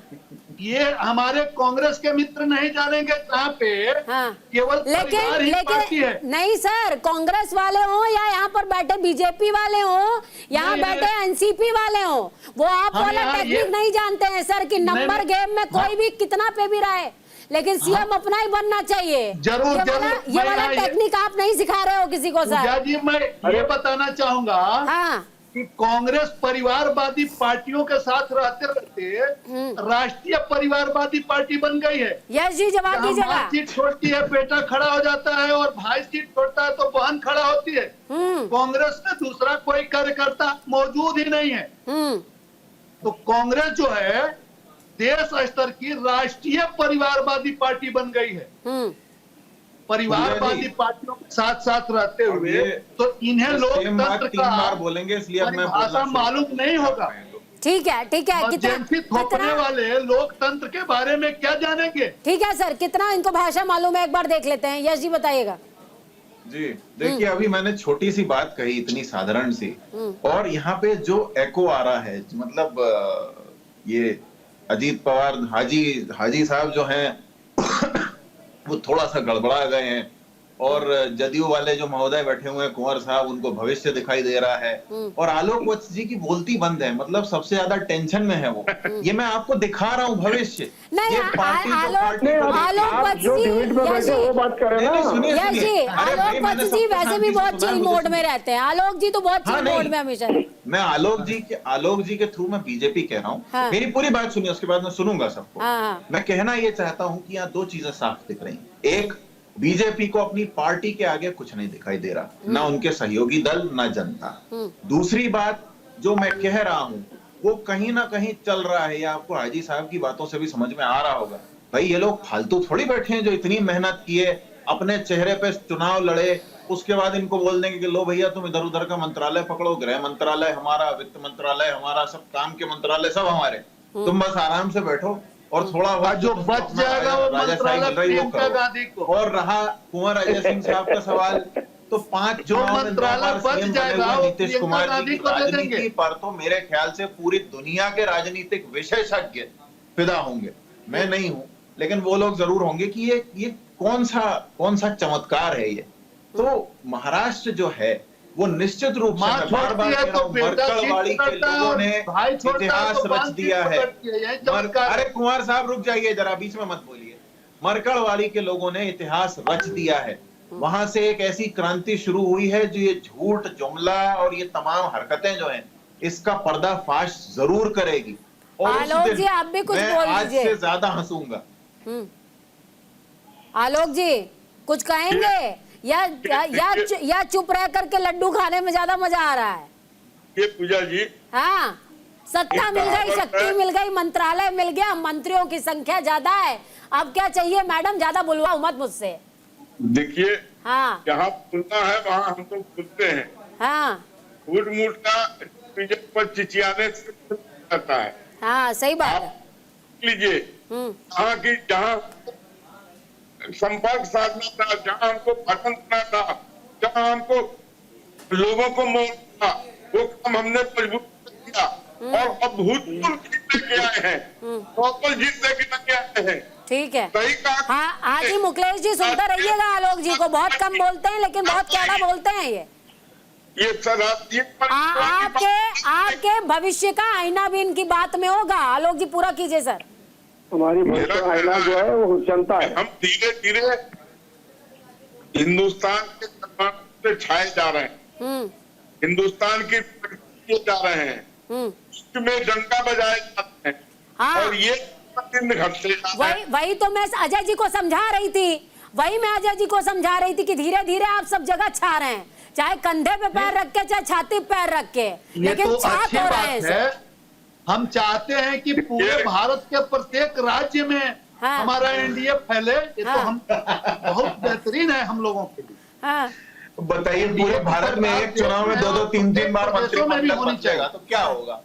ये हमारे कांग्रेस के मित्र नहीं जानेंगे जहाँ पे केवल परिवार ही पार्टी है। नहीं सर, कांग्रेस वाले हो या यहाँ पर बैठे बीजेपी वाले हो, यहाँ बैठे एनसीपी वाले हो, वो आप वाला टेक्निक नहीं जानते हैं सर कि नंबर गेम में कोई भी कितना पे भी रहा है। लेकिन सीएम अपना ही बनना चाहिए। जरूर, ये वाला टेक्निक आप नहीं सिखा रहे हो किसी को सर। जी मैं ये बताना चाहूंगा हाँ कि कांग्रेस परिवारवादी पार्टियों के साथ रहते रहते राष्ट्रीय परिवारवादी पार्टी बन गई है। यश जी जवाब जहाँ दीजिएगा। माँ सीट छोड़ती है बेटा खड़ा हो जाता है, और भाई सीट छोड़ता है तो बहन खड़ा होती है। कांग्रेस में दूसरा कोई कार्यकर्ता मौजूद ही नहीं है। तो कांग्रेस जो है देश स्तर की राष्ट्रीय परिवारवादी पार्टी बन गई है। परिवारवादी पार्टियों के साथ साथ रहते हुए तो इन्हें लोकतंत्र का बोलेंगे, इसलिए अब मैं भाषा मालूम नहीं होगा। ठीक है इमरजेंसी थोपने वाले लोकतंत्र के बारे में क्या जानेंगे। ठीक है सर, कितना इनको भाषा मालूम है एक बार देख लेते हैं। यश जी बताइएगा। जी देखिए, अभी मैंने छोटी सी बात कही, इतनी साधारण सी, और यहाँ पे जो एको आ रहा है, मतलब ये अजीत पवार हाजी साहब जो हैं वो थोड़ा सा गड़बड़ा गए हैं, और जदयू वाले जो महोदय बैठे हुए हैं कुंवर साहब, उनको भविष्य दिखाई दे रहा है, और आलोक वत्स जी की बोलती बंद है, मतलब सबसे ज्यादा टेंशन में है वो। ये मैं आपको दिखा रहा हूँ भविष्य। नहीं, आलोक वत्स जी वो बात कर रहे हैं ना। यश जी, आलोक वत्स जी वैसे भी बहुत चिल मोड में रहते हैं। आलोक जी तो बहुत चिल मोड में हमेशा। मैं आलोक जी के थ्रू मैं बीजेपी कह रहा हूँ। मेरी पूरी बात सुनिए, उसके बाद मैं सुनूंगा सबको। मैं कहना ये चाहता हूँ कि यहाँ दो चीजें साफ दिख रही हैं। एक, बीजेपी को अपनी पार्टी के आगे कुछ नहीं दिखाई दे रहा, ना उनके सहयोगी दल, ना जनता। दूसरी बात जो मैं कह रहा हूं वो कहीं ना कहीं चल रहा है, या आपको हाजी साहब की बातों से भी समझ में आ रहा होगा। भाई ये लोग फालतू थोड़ी बैठे हैं जो इतनी मेहनत किए, अपने चेहरे पे चुनाव लड़े, उसके बाद इनको बोल देंगे कि लो भैया तुम इधर उधर का मंत्रालय पकड़ो, गृह मंत्रालय हमारा, वित्त मंत्रालय हमारा, सब काम के मंत्रालय सब हमारे, तुम बस आराम से बैठो और थोड़ा जो बच जाएगा वो मंत्रालय प्रियंका गांधी को। और रहा कुंवर अजय सिंह साहब का सवाल, तो 5 चुनाव मंत्रालय बच जाएगा नीतीश कुमार जी की राजनीति पर तो मेरे ख्याल से पूरी दुनिया के राजनीतिक विशेषज्ञ फिदा होंगे। मैं नहीं हूं, लेकिन वो लोग जरूर होंगे कि ये कौन सा चमत्कार है ये। तो महाराष्ट्र जो है वो निश्चित रूप से मरकड़वाड़ी के लोगों ने इतिहास रच दिया है। अरे कुंवर साहब रुक जाइए जरा, बीच में मत बोलिए। मरकड़वाड़ी के लोगों ने इतिहास रच दिया है। वहां से एक ऐसी क्रांति शुरू हुई है जो ये झूठ, जुमला और ये तमाम हरकतें जो हैं इसका पर्दाफाश जरूर करेगी। और आलोक जी आप भी कुछ बोल आज से ज्यादा हंसूंगा। आलोक जी कुछ कहेंगे या चुप रह करके लड्डू खाने में ज्यादा मजा आ रहा है? ये पूजा जी, हाँ, सत्ता मिल गई, शक्ति मिल गई, मंत्रालय मिल गया, मंत्रियों की संख्या ज्यादा है, अब क्या चाहिए मैडम? ज्यादा बुलवाओ मत मुझसे। देखिए, हाँ, जहाँ बोलना है वहाँ हम तो बोलते हैं। हाँ, झूठ मूठ का बीजेपी पर चिचियाने से करता है। हाँ, सही बात है। लीजिए, जहाँ संपर्क साधना था, जहाँ हमको भाषण देना था, जहाँ हमको लोगों को मोड़ना था, वो काम हमने मजबूत किया और अब भूतपूर्व जीत लेके आए हैं, प्रॉपर जीत लेके आए हैं। ठीक है, सही कहा। हाँ, हाँ जी मुकेश जी सुनते रहिएगा आलोक जी को, बहुत कम बोलते हैं लेकिन बहुत प्यारा बोलते हैं ये आपके भविष्य का आईना भी इनकी बात में होगा। आलोक जी पूरा कीजिए सर। हमारी भविष्य का आईना जो है वो जनता है। हम धीरे धीरे हिंदुस्तान के से छाए जा रहे हैं, हिंदुस्तान की जा रहे हैं, उसमें डंका बजाए जाते हैं। हाँ। और ये वही तो मैं अजय जी को समझा रही थी, कि धीरे धीरे आप सब जगह छा रहे हैं, चाहे कंधे पे पैर रख के, चाहे छाती पे पैर रख के, लेकिन तो छा तो रहे हैं। हम चाहते हैं कि पूरे भारत के प्रत्येक राज्य में हमारा एनडीए फैले। ये तो हम बहुत बेहतरीन है हम लोगों के लिए। हाँ। बताइए, पूरे भारत में एक चुनाव में 2-2, 3-3 बार मंत्रिमंडल बन जाएगा तो क्या होगा?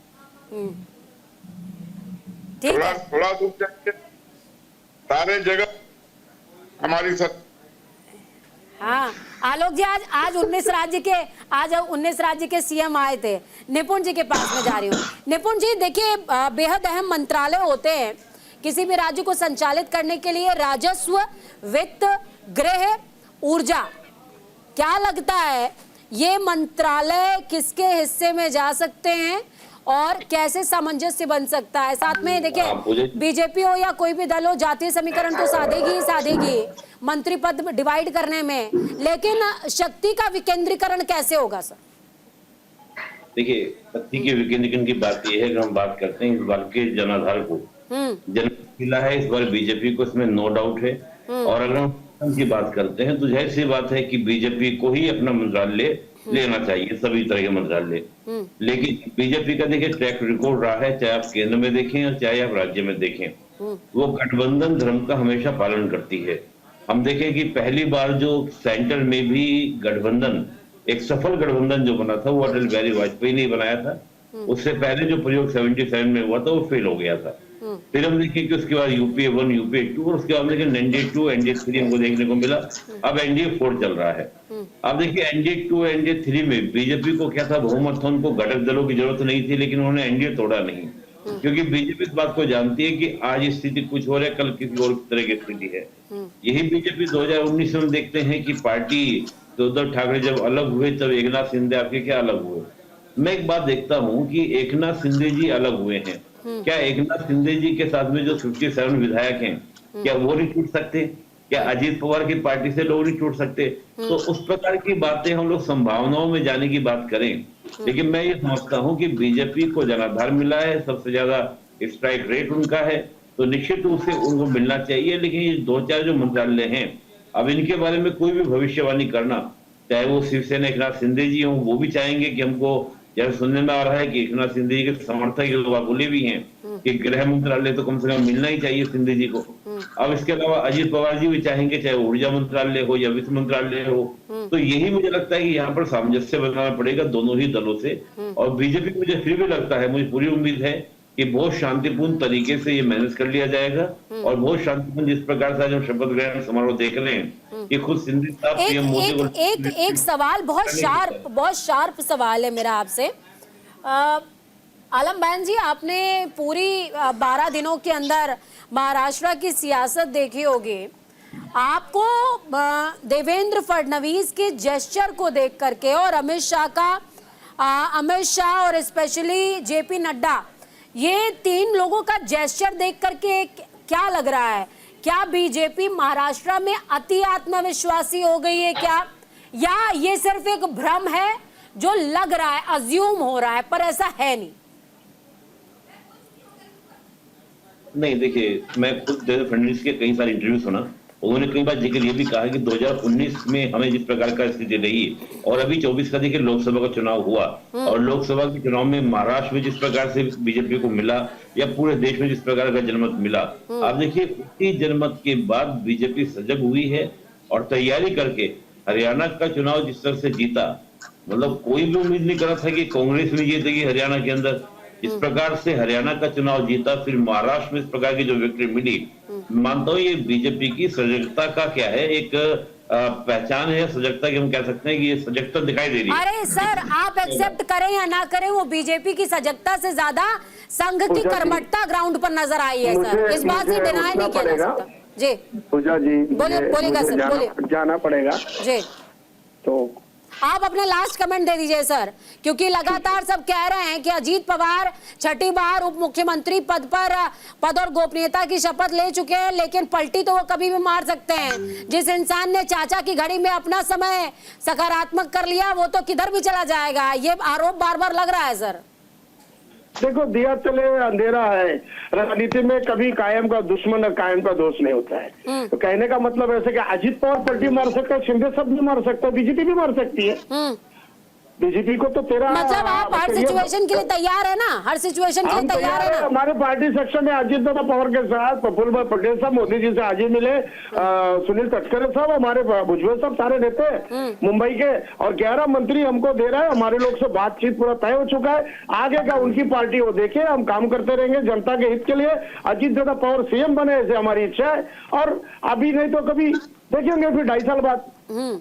थोड़ा दूर जाके सारे जगह हमारी हाँ, आलोक जी आज 19 राज्य के सीएम आए थे। निपुण जी के पास में जा रही हूँ। निपुण जी देखिए, बेहद अहम मंत्रालय होते हैं किसी भी राज्य को संचालित करने के लिए, राजस्व, वित्त, गृह, ऊर्जा। क्या लगता है ये मंत्रालय किसके हिस्से में जा सकते हैं और कैसे सामंजस्य बन सकता है? साथ में देखिए, बीजेपी हो या कोई भी दल हो, जातीय समीकरण तो साधेगी ही साधेगी मंत्री पद डिवाइड करने में, लेकिन शक्ति का विकेंद्रीकरण कैसे होगा सर? देखिए, शक्ति के विकेंद्रीकरण की बात यह है कि हम बात करते हैं इस बार के जनाधार को, जन मिला है इस बार बीजेपी को, इसमें नो डाउट है। और अगर हम की बात करते हैं तो जाहिर सी बात है कि बीजेपी को ही अपना मंत्रालय लेना चाहिए, सभी तरह के मंत्रालय। लेकिन बीजेपी का देखिए ट्रैक रिकॉर्ड रहा है, चाहे आप केंद्र में देखें और चाहे आप राज्य में देखें, वो गठबंधन धर्म का हमेशा पालन करती है। हम देखें कि पहली बार जो सेंटर में भी गठबंधन, एक सफल गठबंधन जो बना था वो अटल बिहारी वाजपेयी ने बनाया था। उससे पहले जो प्रयोग 77 में हुआ था वो फेल हो गया था। फिर हम देखिए कि उसके बाद यूपीए 1, यूपीए 2 और उसके बाद लेकिन एनडीए 2, एनडीए 3 हमको देखने को मिला। अब एनडीए 4 चल रहा है। अब देखिए एनडीए 2, एनडीए 3 में बीजेपी को क्या था, बहुमत था, उनको घटक दलों की जरूरत नहीं थी, लेकिन उन्होंने एनडीए तोड़ा नहीं, क्योंकि बीजेपी इस बात को जानती है कि आज स्थिति कुछ हो रहा है, कल किसी और तरह की स्थिति है। यही बीजेपी 2019 में देखते हैं कि पार्टी उद्धव ठाकरे जब अलग हुए तब एकनाथ शिंदे आपके क्या अलग हुए। मैं एक बात देखता हूं कि एकनाथ शिंदे जी अलग हुए हैं, क्या एकनाथ शिंदे जी के साथ में जो 57 विधायक हैं क्या वो नहीं छूट सकते? क्या अजीत पवार की पार्टी से लोग नहीं छूट सकते? तो उस प्रकार की बातें हम लोग संभावनाओं में जाने की बात करें, लेकिन मैं ये समझता हूं कि बीजेपी को जनाधार मिला है, सबसे ज्यादा स्ट्राइक रेट उनका है, तो निश्चित रूप से उनको मिलना चाहिए। लेकिन ये 2-4 जो मंत्रालय हैं, अब इनके बारे में कोई भी भविष्यवाणी करना, चाहे वो शिवसेना एकनाथ शिंदे जी हों, वो भी चाहेंगे कि हमको, जैसे सुनने में आ रहा है कि एकनाथ शिंदे जी के समर्थक युवा बोले भी हैं कि गृह मंत्रालय तो कम से कम मिलना ही चाहिए शिंदे जी को। अब इसके अलावा अजीत पवार जी भी चाहेंगे चाहे ऊर्जा मंत्रालय हो या वित्त मंत्रालय हो। तो यही मुझे लगता है कि यहाँ पर सामंजस्य बनाना पड़ेगा दोनों ही दलों से। और बीजेपी को मुझे फिर भी लगता है, मुझे पूरी उम्मीद है कि बहुत शांतिपूर्ण तरीके से ये मैनेज कर लिया जाएगा और बहुत शांतिपूर्ण, जिस प्रकार से आज हम शपथ ग्रहण समारोह देख रहे हैं कि खुद शिंदे साहब पीएम मोदी को एक सवाल, बहुत शार्प सवाल है मेरा आपसे। आलम बहन जी, आपने पूरी 12 दिनों के अंदर महाराष्ट्र की सियासत देखी होगी। आपको देवेंद्र फडणवीस के जेस्चर को देख करके और अमित शाह और स्पेशली जेपी नड्डा, ये 3 लोगों का जेस्चर देख करके क्या लग रहा है? क्या बीजेपी महाराष्ट्र में अति आत्मविश्वासी हो गई है क्या, या ये सिर्फ एक भ्रम है जो लग रहा है, अज्यूम हो रहा है, पर ऐसा है नहीं? नहीं, देखिए, मैं खुद देवेंद्र फडणवीस के कई सारे इंटरव्यू सुना, उन्होंने कई बार जिक्र ये भी कहा कि 2019 में हमें जिस प्रकार का स्थिति रही और अभी 24 का देखिए लोकसभा का चुनाव हुआ और लोकसभा के चुनाव में महाराष्ट्र में जिस प्रकार से बीजेपी को मिला या पूरे देश में जिस प्रकार का जनमत मिला, आप देखिए उसी जनमत के बाद बीजेपी सजग हुई है और तैयारी करके हरियाणा का चुनाव जिस तरह से जीता, मतलब कोई भी उम्मीद नहीं कर रहा था कि कांग्रेस में जीतेगी हरियाणा के अंदर। इस प्रकार से हरियाणा का चुनाव जीता, फिर महाराष्ट्र में इस प्रकार की जो विक्ट्री मिली, मानता हूँ ये बीजेपी की सजगता का क्या है, एक पहचान है सजगता की, हम कह सकते हैं कि ये सजगता दिखाई दे रही है। अरे सर, आप एक्सेप्ट करें या ना करें, वो बीजेपी की सजगता से ज्यादा संघ की कर्मठता ग्राउंड पर नजर आई है सर, इस बात से डिनाई नहीं किया जा सकता। जी पूजा जी, बोलिएगा सर, बोलिए। जाना पड़ेगा जी, तो आप अपना लास्ट कमेंट दे दीजिए सर, क्योंकि लगातार सब कह रहे हैं कि अजीत पवार 6ठी बार उप मुख्यमंत्री पद और गोपनीयता की शपथ ले चुके हैं, लेकिन पलटी तो वो कभी भी मार सकते हैं। जिस इंसान ने चाचा की घड़ी में अपना समय सकारात्मक कर लिया, वो तो किधर भी चला जाएगा, ये आरोप बार बार लग रहा है सर। देखो, दिया चले अंधेरा है, राजनीति में कभी कायम का दुश्मन और कायम का दोस्त नहीं होता है। तो कहने का मतलब ऐसे कि अजीत पवार पलटी मार सकता है, शिंदे सब भी मार सकता है, बीजेपी भी मार सकती है। बीजेपी को तो तेरा मतलब आप हर सिचुएशन के लिए तैयार है ना, हर सिचुएशन के लिए तैयार है ना? हमारे पार्टी सेक्शन में अजीत दादा पवार के साथ प्रफुल्ल भाई पटेल साहब, मोदी जी से आज ही मिले, सुनील तटकरे साहब, हमारे भुजबल साहब, सारे नेता मुंबई के, और 11 मंत्री हमको दे रहा है। हमारे लोग से बातचीत पूरा तय हो चुका है, आगे का उनकी पार्टी वो देखे, हम काम करते रहेंगे जनता के हित के लिए। अजीत दादा पवार सीएम बने, ऐसे हमारी इच्छा है, और अभी नहीं तो कभी देखेंगे फिर 2.5 साल बाद,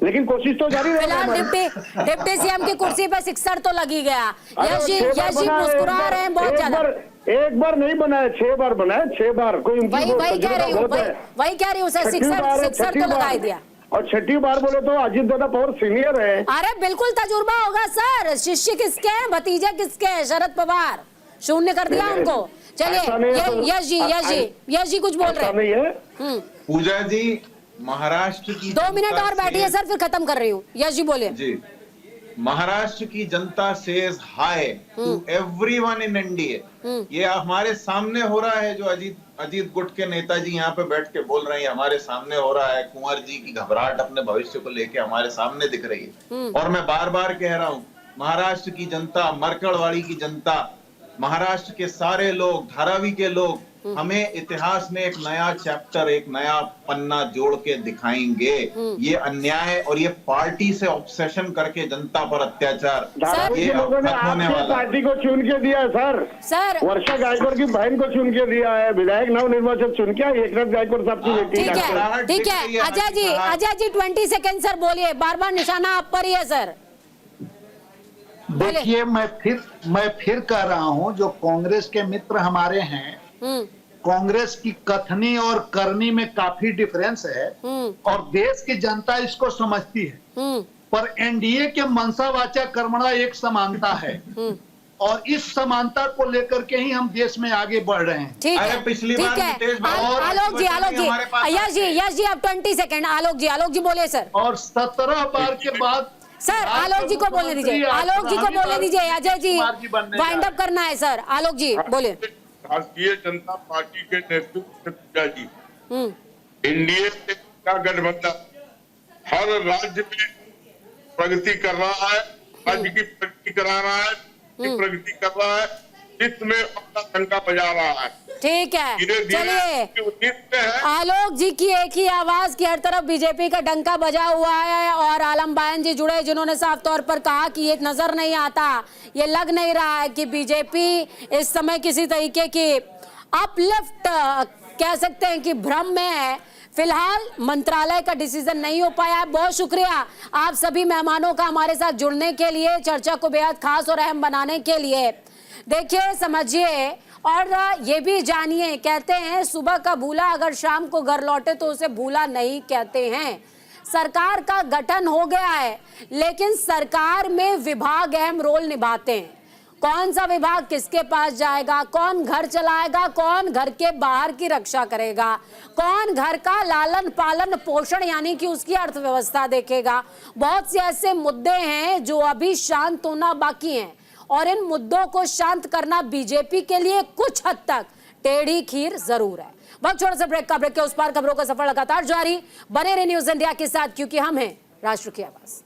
लेकिन कोशिश तो जारी रहेगी। डिप्टी सीएम की कुर्सी पे 66 तो लगी गया। यश जी मुस्कुरा रहे हैं बहुत ज्यादा। एक बार नहीं बनाया, 6 बार बनाया, 6 बार। कोई वही कह रही हूँ सर, 66 तो लगा दिया। और छठी बार बोले तो अजीत दादा पवार सीनियर है। अरे बिल्कुल तजुर्बा होगा सर। शिष्य किसके हैं, भतीजे किसके हैं? शरद पवार शून्य कर दिया उनको। चलिए यश जी कुछ बोल रहे हैं। पूजा जी, महाराष्ट्र की 2 मिनट और बैठिए सर, फिर खत्म कर रही हूँ। यश जी बोले। जी, महाराष्ट्र की जनता says hi to everyone in NDA. ये हमारे सामने हो रहा है, जो अजीत गुट के नेताजी यहाँ पे बैठ के बोल रहे हैं, हमारे सामने हो रहा है। कुंवर जी की घबराहट अपने भविष्य को लेके हमारे सामने दिख रही है। और मैं बार बार कह रहा हूँ, महाराष्ट्र की जनता, मरकड़वाड़ी की जनता, महाराष्ट्र के सारे लोग, धारावी के लोग हमें इतिहास में एक नया चैप्टर, एक नया पन्ना जोड़ के दिखाएंगे। ये अन्याय और ये पार्टी से ऑब्सेशन करके जनता पर अत्याचार, धारावी के लोगों ने आपकी पार्टी को चुन के दिया है सर। वर्षा गायकवाड़ की बहन को चुन के दिया है, विधायक नवनिर्वाचित चुन के एकनाथ गायकवाड़ साहब की बेटी। ठीक है अजय जी 20 सेकंड सर बोलिए, बार बार निशाना आप पर ही है सर। देखिए, मैं फिर कह रहा हूं, जो कांग्रेस के मित्र हमारे हैं, कांग्रेस की कथनी और करनी में काफी डिफरेंस है और देश की जनता इसको समझती है। पर एनडीए के मनसावाचा कर्मणा एक समानता है और इस समानता को लेकर के ही हम देश में आगे बढ़ रहे हैं। ठीक है, पिछली बार आलोक जी यश जी अब 20 सेकंड। आलोक जी बोले सर। और 17 बार के बाद सर आलोक जी को बोलने दीजिए, अजय जी वाइंड अप करना है सर। आलोक जी बोले। भारतीय जनता पार्टी के नेतृत्व में पूजा जी, एनडीए का गठबंधन हर राज्य में प्रगति कर रहा है, राज्य की प्रगति करा रहा है, प्रगति कर रहा है, इसमें अपना डंका बजा रहा है। ठीक है, चलिए आलोक जी की एक ही आवाज की हर तरफ बीजेपी का डंका बजा हुआ है। और आलम बायन जी जुड़े, जिन्होंने साफ तौर पर कहा कि ये नजर नहीं आता, ये लग नहीं रहा है कि बीजेपी इस समय किसी तरीके की अपलिफ्ट कह सकते हैं कि भ्रम में है। फिलहाल मंत्रालय का डिसीजन नहीं हो पाया है। बहुत शुक्रिया आप सभी मेहमानों का हमारे साथ जुड़ने के लिए, चर्चा को बेहद खास और अहम बनाने के लिए। देखिए, समझिए और ये भी जानिए, कहते हैं सुबह का भूला अगर शाम को घर लौटे तो उसे भूला नहीं कहते हैं। सरकार का गठन हो गया है, लेकिन सरकार में विभाग अहम रोल निभाते हैं। कौन सा विभाग किसके पास जाएगा, कौन घर चलाएगा, कौन घर के बाहर की रक्षा करेगा, कौन घर का लालन पालन पोषण यानी कि उसकी अर्थव्यवस्था देखेगा। बहुत से ऐसे मुद्दे हैं जो अभी शांत होना बाकी हैं और इन मुद्दों को शांत करना बीजेपी के लिए कुछ हद तक टेढ़ी खीर जरूर है। वक्त छोटा सा ब्रेक का, ब्रेक के उस पार खबरों का सफर लगातार जारी। बने रहे न्यूज़ इंडिया के साथ, क्योंकि हम हैं राष्ट्र की आवाज।